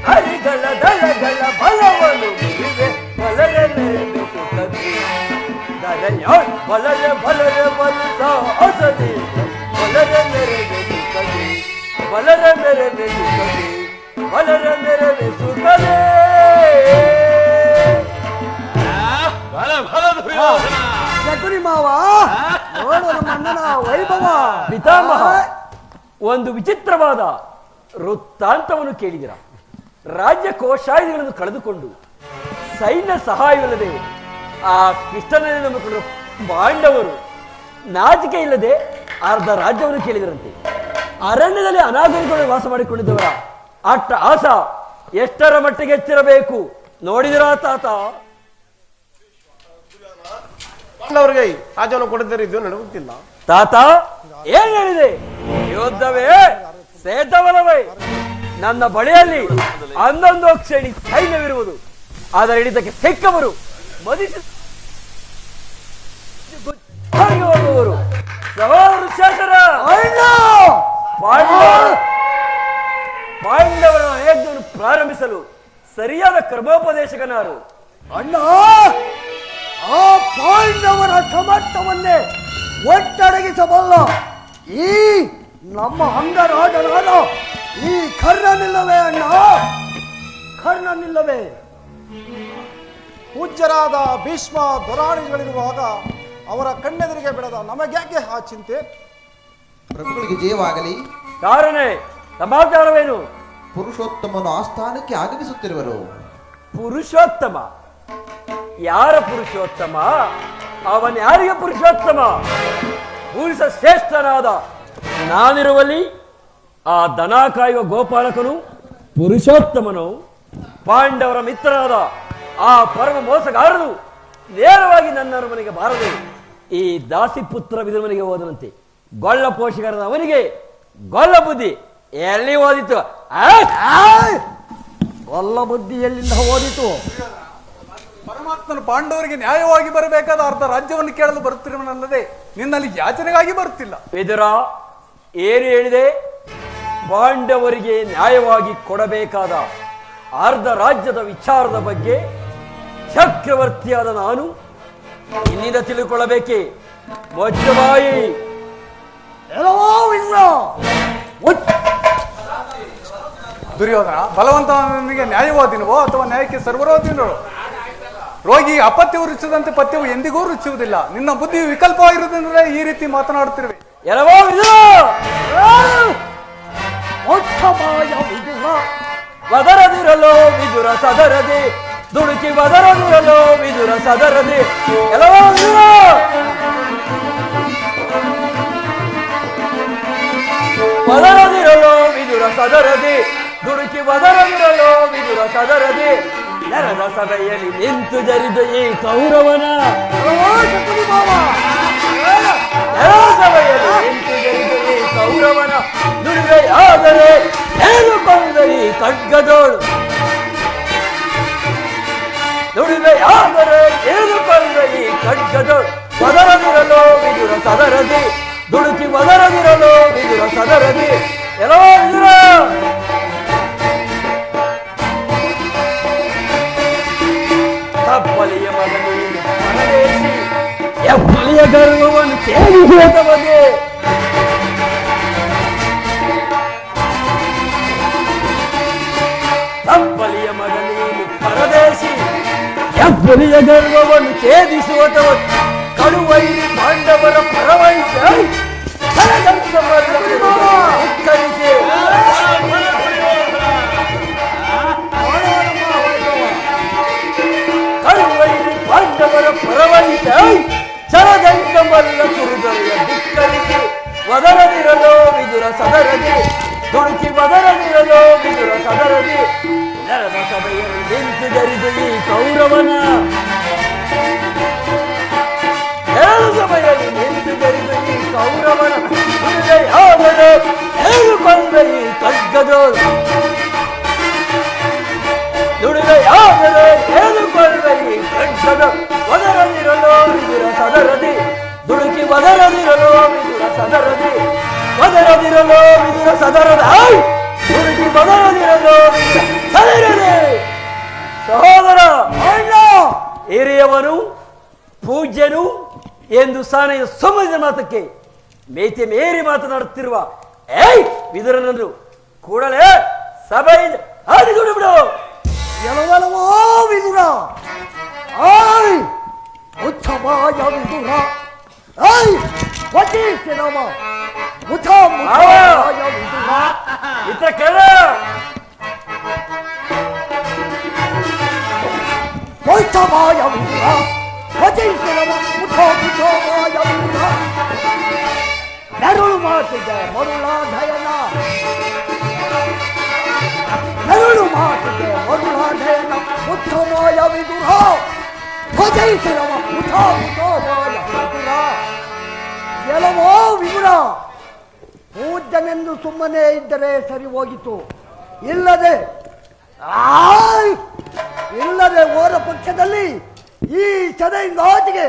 ಹರಿಗಳ ದಳಗಳ ಬಲವನ್ನು ಮುರಿವೆ ಬಲರ ಮೇಲೆ ಸುಖದಿ ದರೆಯ ಬಲರ ಬಲರ ಬಲಸ ಹೊಸದಿ ಬಲರ ಮೆರವೆ ಸುಖದಿ ಬಲರ ಮೆರವೆ ಸುಖದಿ ಬಲರ ಮೆರವೆ ಸುಖದೇ ಶಕುನಿ ಮಾವ ನೋಡು ನಮ್ಮ ಅಣ್ಣನ ವೈಭವ. ಪಿತಾಮಹ ಒಂದು ವಿಚಿತ್ರವಾದ ವೃತ್ತಾಂತವನ್ನು ಕೇಳಿದಿರ. ರಾಜ್ಯ ಕೋಶಾಯುಧಗಳನ್ನು ಕಳೆದುಕೊಂಡು ಸೈನ್ಯ ಸಹಾಯವಿಲ್ಲದೆ ಆ ಕೃಷ್ಣನಲ್ಲಿ ನಂಬಿಕೊಂಡರು ಪಾಂಡವರು ನಾಚಿಕೆ ಇಲ್ಲದೆ ಅರ್ಧ ರಾಜ್ಯವನ್ನು ಕೇಳಿದರಂತೆ. ಅರಣ್ಯದಲ್ಲಿ ಅನಾಗರಿಕಗಳು ವಾಸ ಮಾಡಿಕೊಂಡಿದ್ದವರ ಅಟ್ಟ ಆಸ ಎಷ್ಟರ ಮಟ್ಟಿಗೆ ಹೆಚ್ಚಿರಬೇಕು ನೋಡಿದಿರ ತಾತ? ಪಾಂಡವರಿಗೆ ರಾಜ್ಯವನ್ನು ಕೊಡಿದರೆ ಇದು ನಡೆಯುತ್ತಿಲ್ಲ ತಾತ. ಏನ್ ಹೇಳಿದೆ? ಯೋಧವೇ ಸೇತವಲವೇ ನನ್ನ ಬಳಿಯಲ್ಲಿ ಅಂದೊಂದು ಕ್ಷಣಿ ಸೈನ್ಯವಿರುವುದು. ಅದರ ಹಿಡಿತಕ್ಕೆ ಸಿಕ್ಕವರು ಮದಿಸಿ ಹೋಗುವರು. ಶೇಷರ ಪಾಂಡವರ ಯಜ್ಞವನ್ನು ಪ್ರಾರಂಭಿಸಲು ಸರಿಯಾದ ಕರ್ಮೋಪದೇಶಕನಾರು. ಅಣ್ಣ, ಆ ಪಾಂಡವರ ಸಮರ್ಥವನ್ನೇ ಒಟ್ಟಡಗಿಸಬಲ್ಲ ಈ ನಮ್ಮ ಅಂಗರಾಜನಾದ ಈ ಕರ್ಣನಿಲ್ಲವೇ ಅಣ್ಣ, ಕರ್ಣನಿಲ್ಲವೇ? ಪೂಜ್ಯರಾದ ಭೀಷ್ಮ ಧರಾಣಿಗಳಿರುವಾಗ ಅವರ ಕಣ್ಣೆದುರಿಗೆ ಬೆಳೆದ ನಮಗ್ಯಾಕೆ ಆ ಚಿಂತೆ? ಪ್ರಭುಗಳಿಗೆ ಜಯವಾಗಲಿ. ಕಾರಣ ಸಮಾಚಾರವೇನು? ಪುರುಷೋತ್ತಮನು ಆಸ್ಥಾನಕ್ಕೆ ಆಗಮಿಸುತ್ತಿರುವರು. ಪುರುಷೋತ್ತಮ? ಯಾರ ಪುರುಷೋತ್ತಮ? ಅವನ್ ಯಾರಿಗೆ ಪುರುಷೋತ್ತಮ? ಪುರುಷ ಶ್ರೇಷ್ಠನಾದ ನಾನಿರುವಲ್ಲಿ ಆ ದನ ಕಾಯುವ ಗೋಪಾಲಕನು ಪುರುಷೋತ್ತಮನು. ಪಾಂಡವರ ಮಿತ್ರನಾದ ಆ ಪರಮ ಮೋಸಗಾರನು ನೇರವಾಗಿ ನನ್ನ ಮನೆಗೆ ಬಾರದೆ ಈ ದಾಸಿಪುತ್ರ ವಿದುರನಿಗೆ ಹೋದನಂತೆ. ಗೊಳ್ಳ ಪೋಷಕರಾದ ಅವನಿಗೆ ಗೊಲ್ಲ ಬುದ್ಧಿ ಎಲ್ಲಿ ಓದಿತು? ಗೊಲ್ಲ ಬುದ್ಧಿ ಎಲ್ಲಿಂದ ಓದಿತು? ಪರಮಾತ್ಮನು ಪಾಂಡವರಿಗೆ ನ್ಯಾಯವಾಗಿ ಬರಬೇಕಾದ ಅರ್ಧ ರಾಜ್ಯವನ್ನು ಕೇಳಲು ಬರುತ್ತಿರುವನಲ್ಲದೆ ನಿನ್ನಲ್ಲಿ ಯಾಚನೆಗಾಗಿ ಬರುತ್ತಿಲ್ಲ. ವಿದುರ ಏನು ಹೇಳಿದೆ? ಪಾಂಡವರಿಗೆ ನ್ಯಾಯವಾಗಿ ಕೊಡಬೇಕಾದ ಅರ್ಧ ರಾಜ್ಯದ ವಿಚಾರದ ಬಗ್ಗೆ ಚಕ್ರವರ್ತಿಯಾದ ನಾನು ಇನ್ನಿಂದ ತಿಳಿದುಕೊಳ್ಳಬೇಕೆ? ಮೊಚ್ಚಬಾಯಿ ದುರ್ಯೋಧನ ಬಲವಂತನಿಗೆ ನ್ಯಾಯವಾದಿನವೋ ಅಥವಾ ನ್ಯಾಯಕ್ಕೆ ಸರ್ವರೋಧಿನೋ? ರೋಗಿ ಅಪತ್ಯವು ರುಚಿದಂತೆ ಪಥ್ಯವು ಎಂದಿಗೂ ರುಚಿಯುವುದಿಲ್ಲ. ನಿನ್ನ ಬುದ್ಧಿ ವಿಕಲ್ಪವಾಗಿರುವುದೆಂದರೆ ಈ ರೀತಿ ಮಾತನಾಡುತ್ತಿರುವೆ. ಎಲ್ಲವೋ ವದರದಿರಲೋ ವಿದುರ ಸದರದೆ ದುಡುಕಿ ವದರದಿರಲೋ ವಿದುರ ಸದರದೆ ಎಲ್ಲವೋ ವದರದಿರಲೋ ವಿದುರ ಸದರದೆ ದುಡುಕಿ ವದರದಿರಲೋ ವಿದುರ ಸದರದೆ ನೆರದ ಸಭೆಯಲ್ಲಿ ನಿಂತು ಜರಿದ ಈ ಕೌರವನ ಸಭೆಯಲ್ಲಿ ನಿಂತು ಜರಿದ ಈ ಕೌರವನ ನುಡಿವೆಯಾದರೆ ಏನು ಬಂದ ಈ ಖಡ್ಗದೋಳು ನುಡಿವೆಯಾದರೆ ಏನು ಬಂದ ಈ ಖಡ್ಗದೋಳು ವದರದಿರಲೋ ವಿದುರ ಸದರದಿ ದುಡುಕಿ ವದರದಿರಲೋ ವಿದುರ ಸದರದಿ ಎಲ್ಲವೋ ವಿದುರ ತಪ್ಪಲಿಯ ಮಗನಿಗೆ ಮನದೇಶಿ ಎಪ್ಪಲಿಯ ಹೆಬ್ಬಲಿಯ ಗರ್ವವನ್ನು ಛೇದಿಸುವ ಬಗ್ಗೆ ಹೆಬ್ಬಲಿಯ ಮಗನೇನು ಪರದೇಶಿ, ಹೆಬ್ಬಲಿಯ ಗರ್ವವನ್ನು ಛೇದಿಸುವ ಕಳುವೈರಿ ಪಾಂಡವರ ಪರವಹಿಸ ಕಳುವೈರಿ ಪಾಂಡವರ ಪರವಹಿಸ ಚರದಂಕಮಲ್ಲ ಕುರುದೊರೆಯ ಧಿಕ್ಕರಿಸಿ ಒದರದಿರಲೋ ವಿದುರ ಸದರದಿ ದುಡುಕಿ ಒದರದಿರಲೋ ವಿದುರ ಸದರದಿ ನೆಲದ ಸಭೆಯಲ್ಲಿ ನಿಂತು ಜರಿದು ಈ ಕೌರವನ ಸಭೆಯಲ್ಲಿ ನಿಂತು ಜರಿದು ಈ ಕೌರವನ ಯಾವನು ಹೇಳಿಕೊಂಡ ಈ ಖಡ್ಗದೋರು ದುಡಿದ ಯಾವನು ಹೇಳಿಕೊಂಡ ಈ ಖಡ್ಗದ ಒದರದಿರಲೋ ವಿದುರ ಸದರದಿ ದುಡುಕಿ ಒದರದಿರಲೋ ವಿದುರ ಸದರದಿ ಒದರದಿರಲೋ ವಿದುರ ಸದರದ ದುಡುಕಿ ಒದರದಿರಲೋ ವಿದುರ ಸದರದಿ. ಸಹೋದರ ಹಿರಿಯವನು ಪೂಜ್ಯನು ಎಂದು ಸಾನೆಯ ಸಮಾಜದ ಮಾತಕ್ಕೆ ಮೇತೆ ಮೇರಿ ಮಾತನಾಡುತ್ತಿರುವ ವಿದುರನನ್ನು ಕೂಡಲೇ ಸಭೆಯಿಂದ ಹಾಡಿಕೊಂಡು ಬಿಡು. ಎಲವಲವೋ ವಿದುರ, ಉತ್ಸವಾಯ ವಿದುರ, ವಚೀಶ್ವರವ ಮುಥ ಮುಥಾಯ ವಿದುರ. ಇತ ಕೇಳ ಉತ್ಸವಾಯ ವಿದುರ, ವಚೀಶ್ವರವ ಮುಥ ಮುಥಾಯ ವಿದುರ. ನರುಳು ಮಾತಿಗೆ ಮರುಳಾಧಯನ, ನರುಳು ಮಾತಿಗೆ ಮರುಳಾಧಯನ ಉತ್ತಮಾಯ ವಿದುರ, ಧ್ವಜೈಶ್ವರವ ಮುಥ ಮುಥಾಯ ವಿದುರ. ಎಲ್ಲವೋ ವಿದುರ, ಪೂಜ್ಯನೆಂದು ಸುಮ್ಮನೆ ಇದ್ದರೆ ಸರಿ ಹೋಗಿತು, ಇಲ್ಲದೆ ಓರ ಪಕ್ಷದಲ್ಲಿ ಈ ಸದೆಯಿಂದ ಆಚೆಗೆ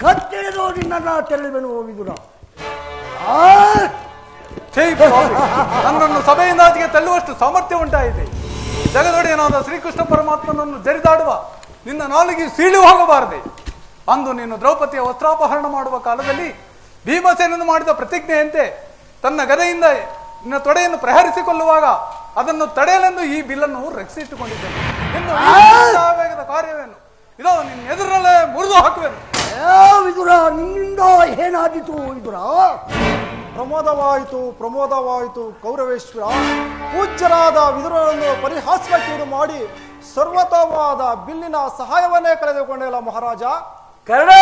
ಕತ್ತಿಳಿದು ನಿನ್ನ ತೆರಳುವೆನು ವಿದುರ. ನನ್ನನ್ನು ಸಭೆಯಿಂದ ಆಚೆಗೆ ತಳ್ಳುವಷ್ಟು ಸಾಮರ್ಥ್ಯ ಉಂಟಾಯಿದೆ. ಜಗದೊಡೆಯನಾದ ಶ್ರೀಕೃಷ್ಣ ಪರಮಾತ್ಮನನ್ನು ಜರಿದಾಡುವ ನಿನ್ನ ನಾಲಿಗೆ ಸೀಳಿ ಹೋಗಬಾರದೆ. ಅಂದು ನೀನು ದ್ರೌಪದಿಯ ವಸ್ತ್ರಾಪಹರಣ ಮಾಡುವ ಕಾಲದಲ್ಲಿ ಭೀಮಸೇನನ್ನು ಮಾಡಿದ ಪ್ರತಿಜ್ಞೆಯಂತೆ ತನ್ನ ಗದೆಯಿಂದ ನಿನ್ನ ತೊಡೆಯನ್ನು ಪ್ರಹರಿಸಿಕೊಳ್ಳುವಾಗ ಅದನ್ನು ತಡೆಯಲೆಂದು ಈ ಬಿಲ್ಲನ್ನು ರಕ್ಷಿಸಿಟ್ಟುಕೊಂಡಿದ್ದೇನೆ. ಇನ್ನು ವೇಗದ ಕಾರ್ಯವೇನು? ಇದೋ ನಿನ್ನ ಎದುರಲ್ಲೇ ಮುರಿದು ಹಾಕುವೆನು. ವಿದುರ, ನಿನ್ನಿಂದ ಏನಾದೀತು ವಿದುರ? ಪ್ರಮೋದವಾಯಿತು ಕೌರವೇಶ್ವರ. ಪೂಜ್ಯರಾದ ವಿದುರರನ್ನು ಪರಿಹಾಸ್ಯಕ್ಕೀಡು ಮಾಡಿ ಸರ್ವತವಾದ ಬಿಲ್ಲಿನ ಸಹಾಯವನ್ನೇ ಕಳೆದುಕೊಂಡಲ್ಲ ಮಹಾರಾಜ. ಕರ್ಣ,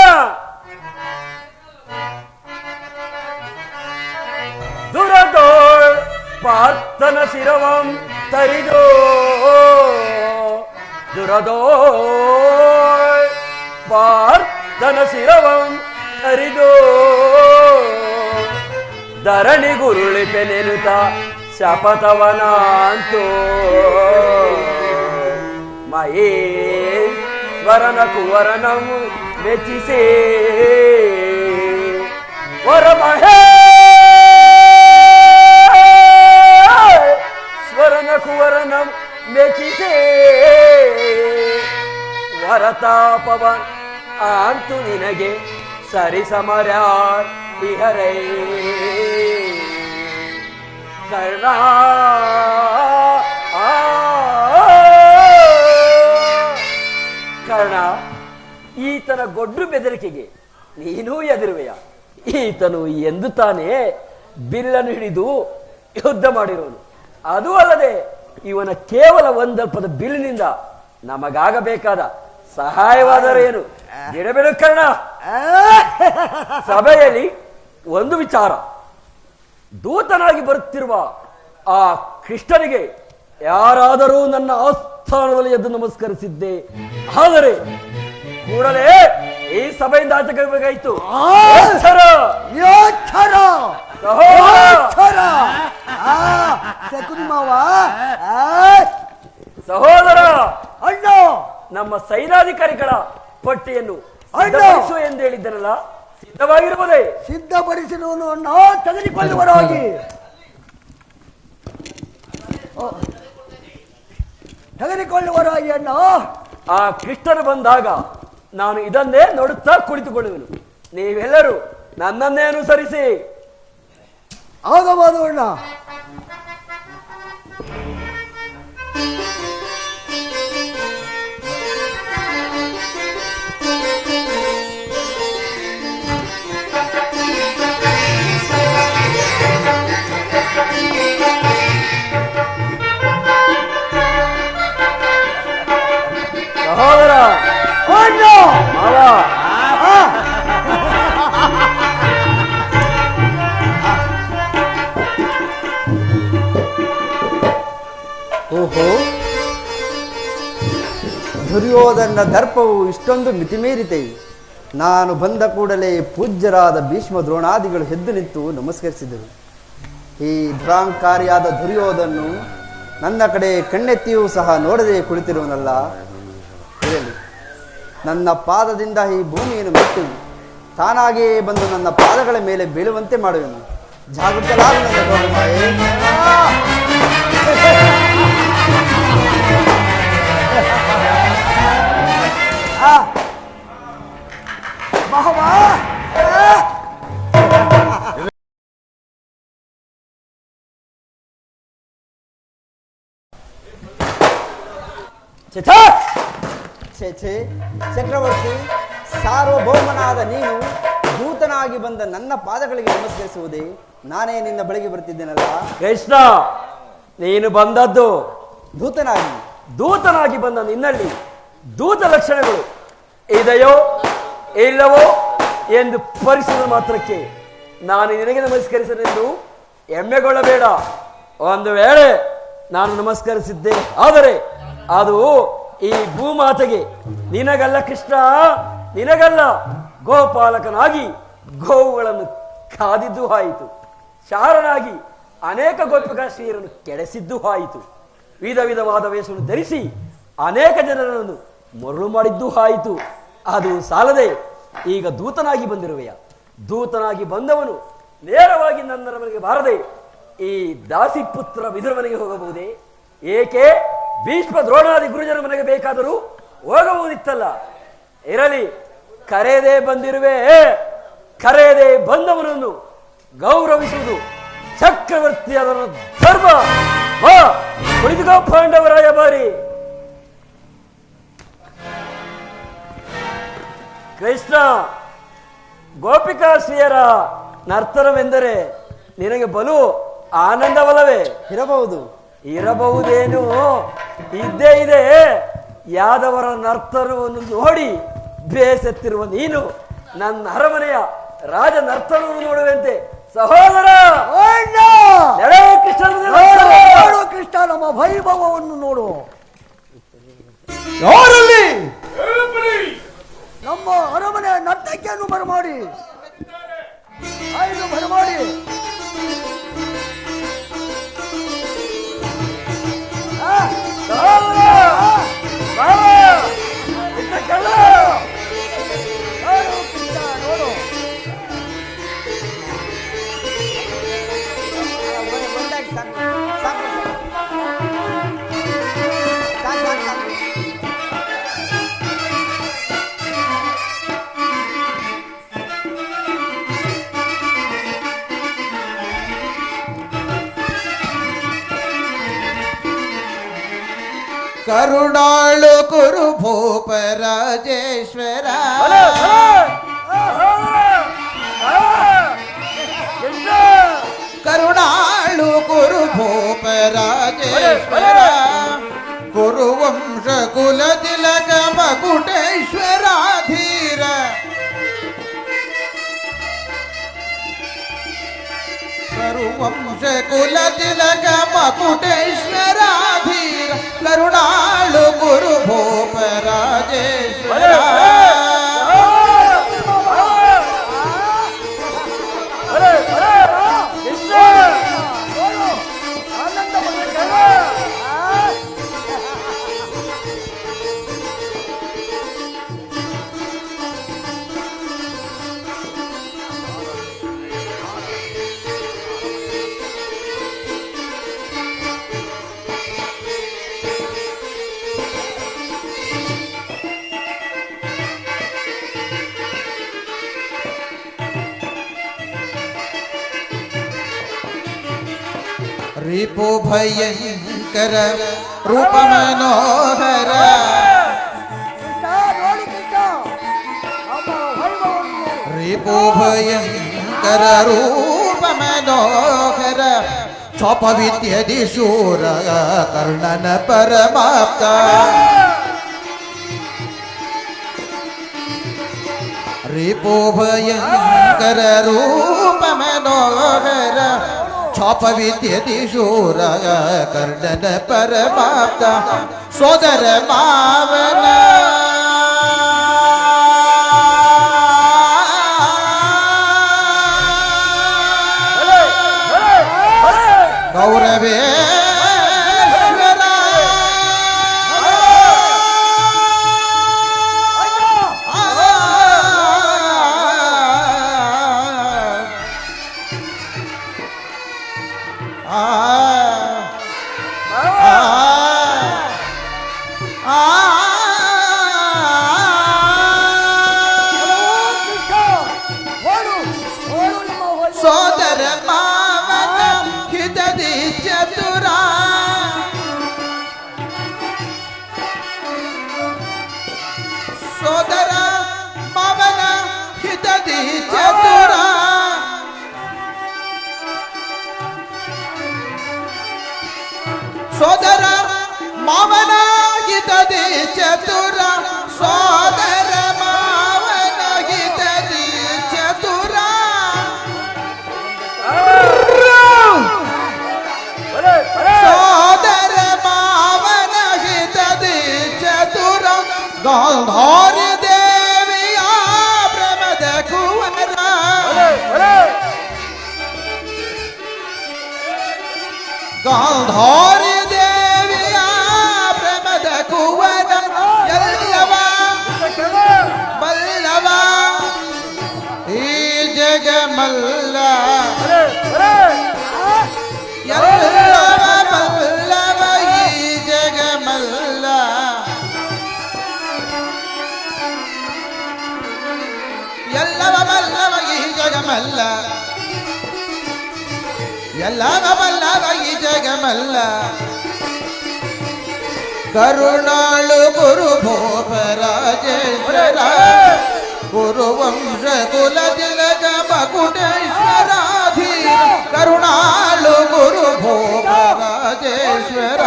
ದುರದೋಳ್ ಪಾರ್ಥನ ಶಿರವಂ ತರಿದೋ, ದುರದೋಳ್ ಪಾರ್ಥನ ಶಿರವಂ ತರಿದೋ, ಧರಣಿ ಗುರುಳಿಪೆನೆನುತ ಶಪಥವನಾಂತೋ, ಮಹೇಶ್ವರನ ಕುವರನಂ ಮೆಚ್ಚಿಸೇ ವರ ಮಹೇಶ್ವರನ ಕುವರನಂ ಮೆಚ್ಚಿಸೇ ವರತಾಪವ ಅಂತು ನಿನಗೆ ಸರಿಸಮರ್ಯಾದಿಹರೇ ಕರ್ಣ. ಕರ್ಣ, ಈತನ ಗೊಡ್ಡು ಬೆದರಿಕೆಗೆ ನೀನೂ ಎದುರುವೆಯ? ಈತನು ಎಂದು ತಾನೇ ಬಿಲ್ಲನ್ನು ಹಿಡಿದು ಯುದ್ಧ ಮಾಡಿರೋನು. ಅದೂ ಅಲ್ಲದೆ ಇವನ ಕೇವಲ ಒಂದಲ್ಪದ ಬಿಲ್ಲಿನಿಂದ ನಮಗಾಗಬೇಕಾದ ಸಹಾಯವಾದರೇನು? ಬಿಡಬೇಡ ಕರ್ಣ. ಸಭೆಯಲ್ಲಿ ಒಂದು ವಿಚಾರ, ದೂತನಾಗಿ ಬರುತ್ತಿರುವ ಆ ಕೃಷ್ಣನಿಗೆ ಯಾರಾದರೂ ನನ್ನ ಆಸ್ಥಾನದಲ್ಲಿ ಎದ್ದು ನಮಸ್ಕರಿಸಿದ್ದೆ, ಆದರೆ ಕೂಡಲೇ ಈ ಸಭೆಯಿಂದ ಆಚೆಗಾಯಿತು. ಸಹೋದರ, ಅಣ್ಣ, ನಮ್ಮ ಸೈನಾಧಿಕಾರಿಗಳ ಪಟ್ಟಿಯನ್ನು ಸಿದ್ಧಪಡಿಸು ಎಂದು ಹೇಳಿದ್ದನಲ್ಲ, ಸಿದ್ಧವಾಗಿರುವುದೇ? ಸಿದ್ಧಪಡಿಸಿರುವನು ಅಣ್ಣ, ತೆಗೆದುಕೊಳ್ಳುವರಾಗಿ ತೆಗೆದುಕೊಳ್ಳುವರಾಗಿ ಅಣ್ಣ. ಆ ಕೃಷ್ಣನು ಬಂದಾಗ ನಾನು ಇದನ್ನೇ ನೋಡುತ್ತಾ ಕುಳಿತುಕೊಳ್ಳುವೆನು. ನೀವೆಲ್ಲರೂ ನನ್ನನ್ನೇ ಅನುಸರಿಸಿ. ಆಗಬಹುದು ಅಣ್ಣ. ಸಹೋದರ ಅಣ್ಣ ಮಾವ, ಓಹೋ, ದುರ್ಯೋಧನ ದರ್ಪವು ಇಷ್ಟೊಂದು ಮಿತಿಮೀರಿತೆ. ನಾನು ಬಂದ ಕೂಡಲೇ ಪೂಜ್ಯರಾದ ಭೀಷ್ಮ ದ್ರೋಣಾದಿಗಳು ಎದ್ದು ನಿಂತು ನಮಸ್ಕರಿಸಿದರು. ಈ ದುರಾಂಕಾರಿಯಾದ ದುರ್ಯೋಧನು ನನ್ನ ಕಡೆ ಕಣ್ಣೆತ್ತಿಯೂ ಸಹ ನೋಡದೆ ಕುಳಿತಿರುವನಲ್ಲ. ಇರಲಿ, ನನ್ನ ಪಾದದಿಂದ ಈ ಭೂಮಿಯನ್ನು ಮೆಟ್ಟು ತಾನಾಗಿಯೇ ಬಂದು ನನ್ನ ಪಾದಗಳ ಮೇಲೆ ಬೀಳುವಂತೆ ಮಾಡುವೆನು. ಜಾಗೃತಲಾಗ ನನ್ನ ಗೌರವಮಾಯೆ. ಛೇ, ಚಕ್ರವರ್ತಿ, ಸಾರ್ವಭೌಮನಾದ ನೀನು ದೂತನಾಗಿ ಬಂದ ನನ್ನ ಪಾದಗಳಿಗೆ ನಮಸ್ಕರಿಸುವುದೇ? ನಾನೇ ನಿನ್ನ ಬಳಿಗೆ ಬರ್ತಿದ್ದೇನಲ್ಲ. ಕೃಷ್ಣ, ನೀನು ಬಂದದ್ದು ದೂತನಾಗಿ ಬಂದ ನಿನ್ನಲ್ಲಿ ದೂತ ಲಕ್ಷಣಗಳು ಇದೆಯೋ ಇಲ್ಲವೋ ಎಂದು ಪರಿಶೀಲನೆ ಮಾತ್ರಕ್ಕೆ ನಾನು ನಿನಗೆ ನಮಸ್ಕರಿಸಲೆಂದು ಹೆಮ್ಮೆಗೊಳ್ಳಬೇಡ. ಒಂದು ವೇಳೆ ನಾನು ನಮಸ್ಕರಿಸಿದ್ದೆ ಆದರೆ ಅದು ಈ ಭೂಮಾತೆಗೆ, ನಿನಗಲ್ಲ ಕೃಷ್ಣ, ನಿನಗಲ್ಲ. ಗೋಪಾಲಕನಾಗಿ ಗೋವುಗಳನ್ನು ಕಾದಿದ್ದು ಆಯಿತು, ಶಾರನಾಗಿ ಅನೇಕ ಗೋಪಿಕಾಶ್ರೀಯರನ್ನು ಕೆಡಿಸಿದ್ದು ಆಯಿತು, ವಿಧ ವಿಧವಾದ ವೇಷವನ್ನು ಧರಿಸಿ ಅನೇಕ ಜನರನ್ನು ಮರಳು ಮಾಡಿದ್ದು ಆಯಿತು. ಅದು ಸಾಲದೆ ಈಗ ದೂತನಾಗಿ ಬಂದಿರುವೆಯ. ದೂತನಾಗಿ ಬಂದವನು ನೇರವಾಗಿ ನನ್ನ ಮನೆಗೆ ಬಾರದೆ ಈ ದಾಸಿ ಪುತ್ರ ವಿದುರ ಮನೆಗೆ ಹೋಗಬಹುದೇ? ಏಕೆ ಭೀಷ್ಮ ದ್ರೋಣಾದಿ ಗುರುಜನ ಮನೆಗೆ ಬೇಕಾದರೂ ಹೋಗಬಹುದಿತ್ತಲ್ಲ. ಇರಲಿ, ಕರೆಯದೆ ಬಂದಿರುವೆ. ಕರೆಯದೆ ಬಂದವನನ್ನು ಗೌರವಿಸುವುದು ಚಕ್ರವರ್ತಿ ಅದರ ಧರ್ಮ. ಕುಳಿತುಕೋ ಪಾಂಡವರಾಯ ಬಾರಿ. ಕೃಷ್ಣ, ಗೋಪಿಕಾಶ್ರೀಯರ ನರ್ತನವೆಂದರೆ ನಿನಗೆ ಬಲು ಆನಂದವಲ್ಲವೇ? ಇರಬಹುದೇನು, ಇದ್ದೇ ಇದೆ. ಯಾದವರ ನರ್ತನವನ್ನು ನೋಡಿ ಬೇಸತ್ತಿರುವ ನೀನು ನನ್ನ ಅರಮನೆಯ ರಾಜ ನರ್ತನವನ್ನು ನೋಡುವಂತೆ ಸಹೋದರ ಕೃಷ್ಣ, ನಮ್ಮ ವೈಭವವನ್ನು ನೋಡು. ಯಾರಲ್ಲಿ ನಮ್ಮ ಅರಮನೆ ನರ್ತಕಿಯನ್ನು ಬರಮಾಡಿ, ಆಯ್ದು ಬರಮಾಡಿ. ನೋಡು, ಕರುಣಾಳು ಕುರು ಭೂಪ ರಾಜೇಶ್ವರ. ಕರುಣಾಳು ಕುರು ಭೂಪ ರಾಜೇಶ್ವರ. ಕುರುವಂಶ ಕುಲ ತಿಲಕ ಮಕುಟೇಶ್ವರ ಧೀರ. ಕರುವಂಶ ಕುಲ ತಿಲಕ ಮಕುಟೇಶ್ವರ ಧೀರ. ಕರುಣಾಳು ಕುರು ಭೂಪ ರಾಜೇಶ್ವರ. ರಿಪು ಭಯಂಕರ ರೂಪ ಮನೋಹರ ಕೃಷ್ಣ ನೋಡು ಕೃಷ್ಣ ನಮ್ಮ ವೈಭವವನ್ನು ನೋಡು. ರಿಪು ಭಯಂಕರ ರೂಪ ಮನೋಹರ ಛಾಪ ವಿದ್ಯದಿ ಶೂರ ಕರ್ಣನ ಪರಮಾಪ್ತ ರಿಪು ಭಯಂಕರ ರೂಪ ಮನೋಹರ ಛಾಪ ವಿದ್ಯದಿ ಶೂರ ಕರ್ಣನ ಪರಮಾಪ್ತ ಸೋದರ ಮಾವನ ಗೌರವೇಶ್ವರ ಕೃಷ್ಣ ನೋಡು ನೋಡು ನಮ್ಮ ವೈಭವ. ಸೋದರ ಮಾವನ ಹಿತದಿ ಚತುರ ಸೋದರ ಮಾವನ ಹಿತದಿ ಚತುರ ಸೋದರ ಮಾವನ ಹಿತದಿ ಚತುರ ಸೋದರ ಮಾವನ ಹಿತದಿ ಚತುರ ಸೋದರ ಮಾವನ ಹಿತದಿ ಚತುರ ಗಾಂಧಾರ್ಯ ದೇವಿಯ ಪ್ರಮದ ಕುವರ ಗಾಂಧಾರ್ಯ ದೇವಿಯ ಪ್ರಮದ ಕುವರ ಎಲ್ಲವ ಬಲ್ಲವ ಈ ಜಗಮಲ್ಲ ಎಲ್ಲವ ಬಲ್ಲವ ಈ ಜಗಮಲ್ಲ ಎಲ್ಲವ ಬಲ್ಲವ ಈ ಜಗಮಲ್ಲ ಎಲ್ಲವ ಬಲ್ಲವ ಈ ಜಗಮಲ್ಲ ಕರುಣಾಳು ಗುರು ಭೋಪ ರಾಜೇಶ್ವರ ಗುರುವಂಶ ಕುಲ ತಿಲಕ ಮಕುಟೇಶ್ವರಾಧೀರ ಕರುಣಾಳು ಗುರು ಭೋಪ ರಾಜೇಶ್ವರ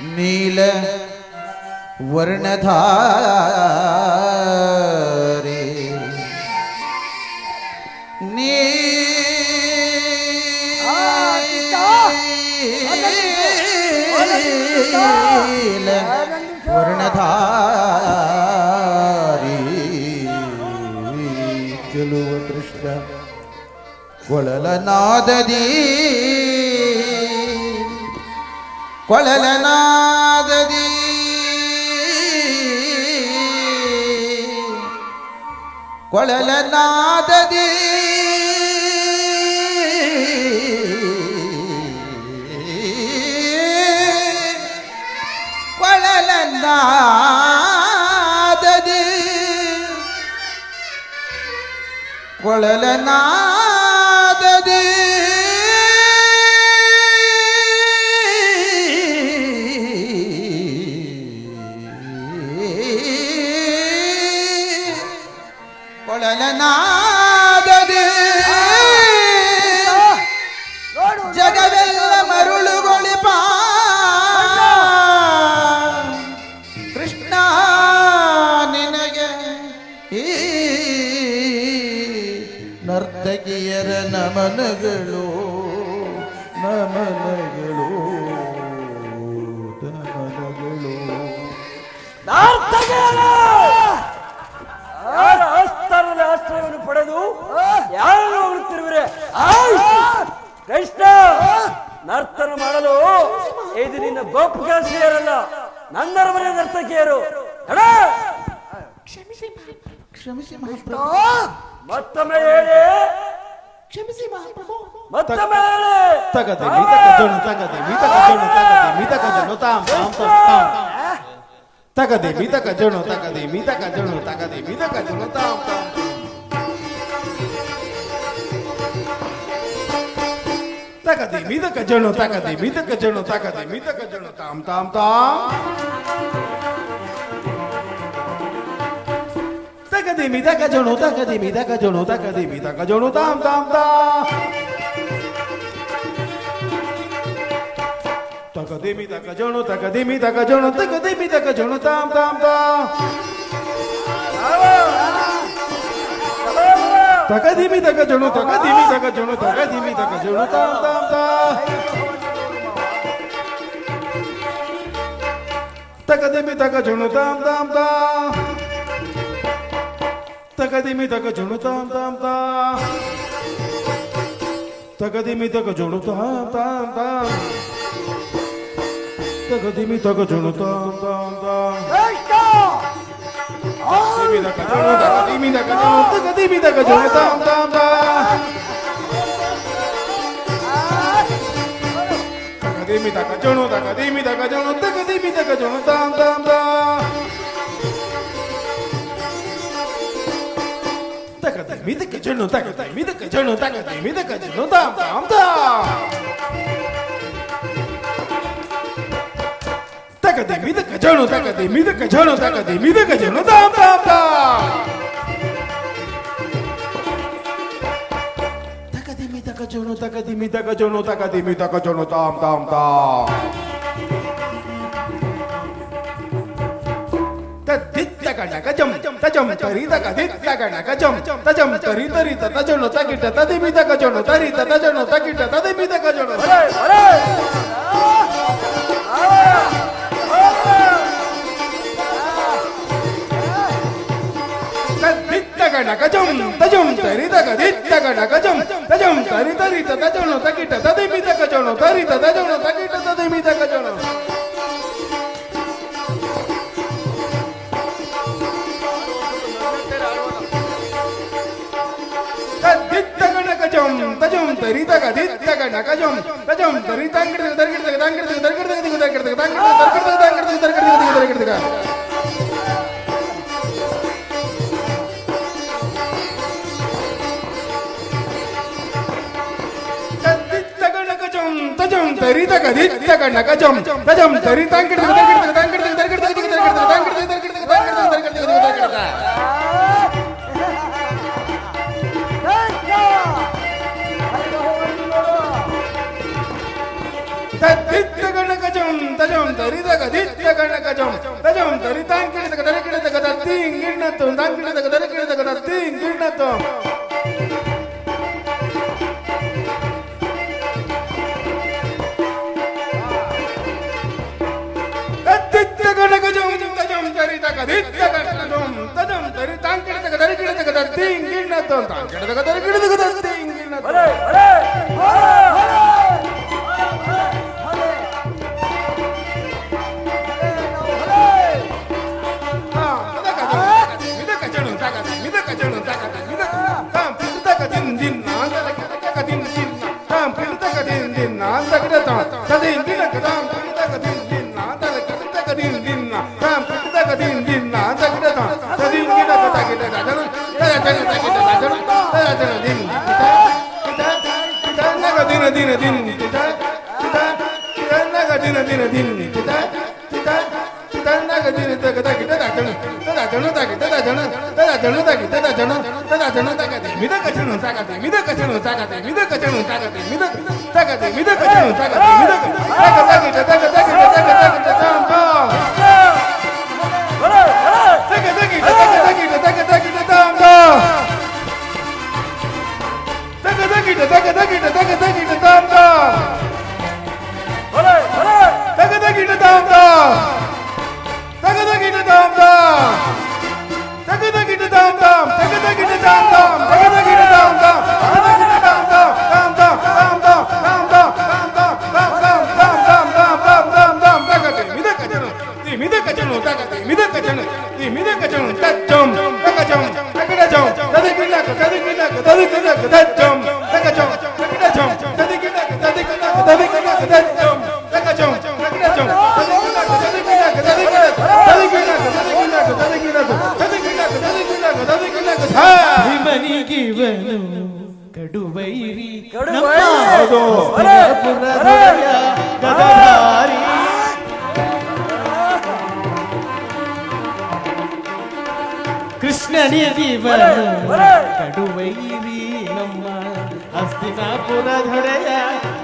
ನೀಲ ವರ್ಣಧಾರಿ ನೀಲ ವರ್ಣಧಾರಿ ಚೆಲುವ ಕೃಷ್ಣ ಕೊಳಲನಾದದಿ ಕೊಳಲನಾದದಿ ಕೊಳಲನಾದದಿ ಕೊಳಲನಾದದಿ ಕೊಳಲನಾದದಿ ಕೊಳಲನಾದದಿ ಜಗವೆಲ್ಲ ಮರುಳುಗೊಳಿಪ ಕೃಷ್ಣ ನಿನಗೆ ಈ ನರ್ತಕಿಯರ ನಮನಗಳು ನಮನಗಳು ನಮನಗಳು. ಯಾರ ಆಸ್ಥಾನದ ಆಶ್ರಯವನ್ನು ಪಡೆದು ಯಾರನ್ನು ಹೋಗುತ್ತಿರುವಿರೆ? ಕೃಷ್ಣ, ನರ್ತನ ಮಾಡಲು ಇದು ನಿನ್ನ ಗೋಪುಕಾಸಿಯರಲ್ಲ, ನನ್ನರವರೇ ನರ್ತಕಿಯರು. ಕ್ಷಮಿಸಿ ಮಹಾಪ್ರಭು, ಮತ್ತೊಮ್ಮೆ ಹೇಳಿ, ಕ್ಷಮಿಸಿ ಮಹಾಪ್ರಭು. ಮತ್ತೊಮ್ಮೆ ಹೇಳಿ. ತಗದೆ ಮಿತಕ ಜೋಣು ತಗದೆ ಮಿತಕ ಜೋಣು ತಗದೆ ಮಿತಕ ಜೋಣು ತಾಂ ತಾಂ ತಾಂ ತಾಂ. ತಗದೆ ಮಿತಕ ಜೋಣು ತಗದೆ ಮಿತಕ ಜೋಣು ತಗದೆ ಮಿತಕ ಜೋಣು ತಾಂ ತಾಂ. ತಗದೆ ಮಿತಕ ಜೋಣು ತಗದೆ ಮಿತಕ ಜೋಣು ತಗದೆ ಮಿತಕ ಜೋಣು ತಾಂ ತಾಂ ತಾಂ. ತಗದೆ ಮಿತಕ ಜೋಣು ತಗದೆ ಮಿತಕ ಜೋಣು ತಗದೆ ಮಿತಕ ಜೋಣು ತಾಂ ತಾಂ ತಾಂ. ತಗದಿಮಿ ತಕ ಜೋಣು ತಗದಿಮಿ ತಕ ಜೋಣು ತಗದಿಮಿ ತಕ ಜೋಣು ತಾಂ ತಾಂ ತಾಂ. ತಗದಿಮಿ ತಕ ಜೋಣು ತಗದಿಮಿ ತಕ ಜೋಣು ತಗದಿಮಿ ತಕ ಜೋಣು ತಾಂ ತಾಂ ತಾಂ. ತಗದಿಮಿ ತಕ ಜೋಣು ತಾಂ ತಾಂ ತಾಂ. ತಗದಿಮಿ ತಕ ಜೋಣು ತಾಂ ತಾಂ ತಾಂ. ತಗದಿಮಿ ತಕ ಜೋಣು ತಾಂ ತಾಂ ತಾಂ. ತಗದಿಮಿ ತಗ ಜೋಣು ತಾಂ ತಾಂ ತಾಂ. ತಗದಿಮಿ ತಗ ಜೋಣು ತಗದಿಮಿ ತಗ ಜೋಣು ತಗದಿಮಿ ತಗ ಜೋಣು ತಾಂ ತಾಂ ತಾಂ. ತಗದಿಮಿ ತಗ ಜೋಣು ತಗದಿಮಿ ತಗ ಜೋಣು ತಗದಿಮಿ ತಗ ಜೋಣು ತಾಂ ತಾಂ ತಾಂ. ತಗದಿಮಿ ತಗ ಜೋಣು ತಗದಿಮಿ ತಗ ಜೋಣು ತಗದಿಮಿ ತಗ ಜೋಣು ತಾಂ ತಾಂ ತಾಂ. ತಗದೆ ಮಿದಕ ಜೋಣು ತಗದೆ ಮಿದಕ ಜೋಣು ತಗದೆ ಮಿದಕ ಜೋಣು ತಾಂ ತಾಂ ತಾಂ. ತಗದೆ ಮಿದಕ ಜೋಣು ತಗದೆ ಮಿದಕ ಜೋಣು ತಗದೆ ಮಿದಕ ಜೋಣು ತಾಂ ತಾಂ ತಾಂ. ತದ್ದಿತ್ತ ಗಣಕ ಜಂ ತಜಂ ತರಿ ತಗ ದಿತ್ತ ಗಣಕ ಜಂ ತಜಂ ತರಿ ತರಿ ತದ ಜೋಣು ತಗಿಟ ತದಿ ಮಿದಕ ಜೋಣು ತರಿ ತದ ಜೋಣು ತಗಿಟ ತದಿ ಮಿದಕ ಜೋಣು. ಗಣಕಜಂ ತಜಂ ತರಿ ತಗ ದಿತ್ತ ಗಣಕಜಂ ತಜಂ ತರಿ ತರಿ ತದ ಜೋಣು ತಗಿಟ ತದಿ ಮಿದಕ ಜೋಣು ತರಿ ತದ ಜೋಣು ತಗಿಟ ತದಿ ಮಿದಕ ಜೋಣು. ತದ್ದಿತ್ತ ಗಣಕಜಂ ತಜಂ ತರಿ ತಗ ದಿತ್ತ ಗಣಕಜಂ ತಜಂ ತರಿ ತಂಗಿಡ ತರ್ಗಿಡ ತಗ ತಂಗಿಡ ತಗ ತರ್ಗಿಡ ತಗ ತಗ ತರ್ಗಿಡ ತಗ ತಂಗಿಡ ತರ್ಗಿಡ ತಗ ತಂಗಿಡ ತಗ ತರ್ಗಿಡ ತಗ ತರ್ಗಿಡ ತಗ. ತಜಂ ತರಿ ತಗ ದಿತ್ತ ಗಣಕಜಂ ತಜಂ ತರಿ ತಂಗಿಡ ತಗ ತರ್ಗಿಡ ತಗ ತಂಗಿಡ ತಗ ತರ್ಗಿಡ ತಗ ತರ್ಗಿಡ ತಗ ತಂಗಿಡ ತಗ ತರ್ಗಿಡ ತಗ ತಂಗಿಡ ತಗ ತರ್ಗಿಡ ತಗ. ತದ್ದಿತ್ತ ಗಣಕಜಂ ತಜಂ ತರಿ ತಗ ದಿತ್ತ ಗಣಕಜಂ ತಜಂ ತರಿ ತಂಗಿಡ ತಗ ತರ್ಗಿಡ ತಗ ತತ್ತಿ ಇಂಗಿಣ್ಣತ್ತು ತಂಗಿಡ ತಗ ತರ್ಗಿಡ ತಗ ತತ್ತಿ ಇಂಗಿಣ್ಣತ್ತು. ಗಣಕಜಂ ತಜಂ ತರಿ ತಗ ದಿತ್ತ ಗಣಕಜಂ ತಜಂ ತರಿ ತಂಗಿಡ ತಗ ತರ್ಗಿಡ ತಗ ತತ್ತಿ ಇಂಗಿಣ್ಣತ್ತು ತಂಗಿಡ ತಗ ತರ್ಗಿಡ ತಗ ತತ್ತಿ ಇಂಗಿಣ್ಣತ್ತು. ಮಿದಕ ಜೋಣು ತಗದೆ ಮಿದಕ ಜೋಣು ತಗದೆ ಮಿದಕ ತಾಂ ಪಿತಕ ದಿನ್ ದಿನ್ ನಾಂದಕ ತಗ ದಿನ್ ದಿನ್ ತಾಂ ಪಿತಕ ದಿನ್ ದಿನ್ ನಾಂದಕ ತಾಂ ತದಿ ದಿನಕ ತಾಂ ಪಿತಕ ದಿನ್ ದಿನ್ ನಾಂದಕ ತಗ ದಿನ್ ದಿನ್ ತಾಂ ಪಿತಕ ದಿನ್ ದಿನ್ ನಾಂದಕ ತಾಂ ತದಿ ದಿನಕ ತಗಿದ ಗದನ ತಗ ತಗ ತಗಿದ ಗದನ ತಗ ತಗ ದಿನ್ ತನಗ ದಿನ ದಿನ ದಿನ ತನಗ ದಿನ ದಿನ ದಿನ ತನಗ ದಿನ ತಗ ತಗಿದ ಗದನ ತಗ ಜನ ತಗಿದ ಗದನ ತಗ ಜನ ತಗಿದ ಗದನ ತಗ ಜನ ತಗದೆ ಮಿದಕ ಜನ ತಗದೆ ಮಿದಕ ಜನ ತಗದೆ ಮಿದಕ ಜನ ತಗದೆ ಮಿದಕ ತಗದೆ ಮಿದಕ ಜನ ತಗದೆ ಮಿದಕ ತಗ ತಗಿದ ತಗ ತಗಿದ ತಗ ತಗಿದ ತಾಂ ತಾಂ. ತಗ ತಗಿದ ತಗ ತಗಿದ ತಗ ತಗಿದ ತಾಂ ತಾಂ. ತಗದಗಿಡ ತಗದಗಿಡ ತಾಂತ ತಗದಗಿಡ ತಾಂತ ತಗದಗಿಡ ತಾಂತ ತಗದಗಿಡ ತಾಂತ ತಗದಗಿಡ ತಾಂತ ತಗದಗಿಡ ತಾಂತ ತಗದಗಿಡ ತಾಂತ ತಾಂತ ತಾಂತ ತಾಂತ ತಾಂತ ತಗದೆ ಮಿದಕಜನು ದಿ ಮಿದಕಜನು ತಗದೆ ಮಿದಕಜನು ದಿ ಮಿದಕಜನು ತಚ್ಚಂ ತಗಜಂ ತಗಡಜಂ ತದಗಿನಕ ತದಗಿನಕ ತದಗಿನಕ ತಚ್ಚಂ ತಗಜಂ ತಗಡಜಂ ತದಗಿನಕ ತದಗಿನಕ ತದಗಿನಕ ತಚ್ಚಂ ತಗಜಂ ತಗಡಜಂ ತದಗಿನಕ ತದಗಿನಕ ತದಗಿನಕ ತದಗಿನಕ ತದಗಿನಕ ತದಗಿನಕ ತದಗಿನಕ ತದಗಿನಕ ಹಿಮನಿಗಿವನು ಕಡುವೈರಿ ಕಡುವೈರಿ. ಪುರದೊಡೆಯ ಗದಧಾರಿ ಕೃಷ್ಣನಿಗಿವನು ಕಡುವೈರಿ ನಮ್ಮ ಹಸ್ತಿನಾಪುರದೊಡೆಯ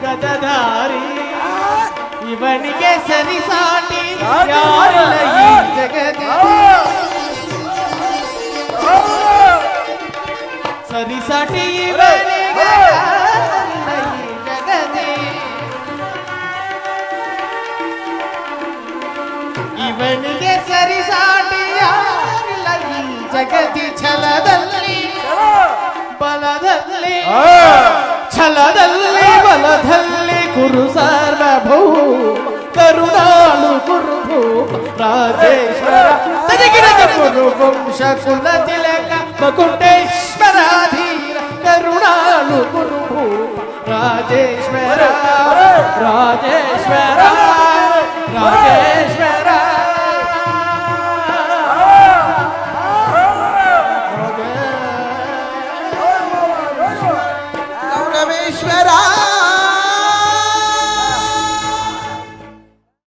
ಗದಧಾರಿ ಇವನಿಗೆ ಸರಿಸಾಟಿ ಯಾರಿಲ್ಲ ಈ ಜಗದಿ ಸರಿಸಾಟಿ ಇವನಿಗೆ ಯಾರಿಲ್ಲ ಈ ಜಗದಿ ಇವನಿಗೆ ಸರಿಸಾಟಿ ಯಾರಿಲ್ಲ ಈ ಜಗತಿ ಛಲದಲ್ಲಿ ಬಲದಲ್ಲಿ ಛಲದಲ್ಲಿ ಬಲದಲ್ಲಿ ಕುರು ಸಾರ್ವಭೌಮ ಕರುಣಾಳು ಕುರುಭೂ ರಾಜೇಶ್ವರ ತದಗಿರದ ಕುರು ವಂಶ ಕುಲ ತಿಲಕ ಮಕುಟೇಶ್ವರಾಧೀರ ಕರುಣಾಳು ಕುರುಭೂ ರಾಜೇಶ್ವರ ರಾಜೇಶ್ವರ ರಾಜೇಶ್ವರ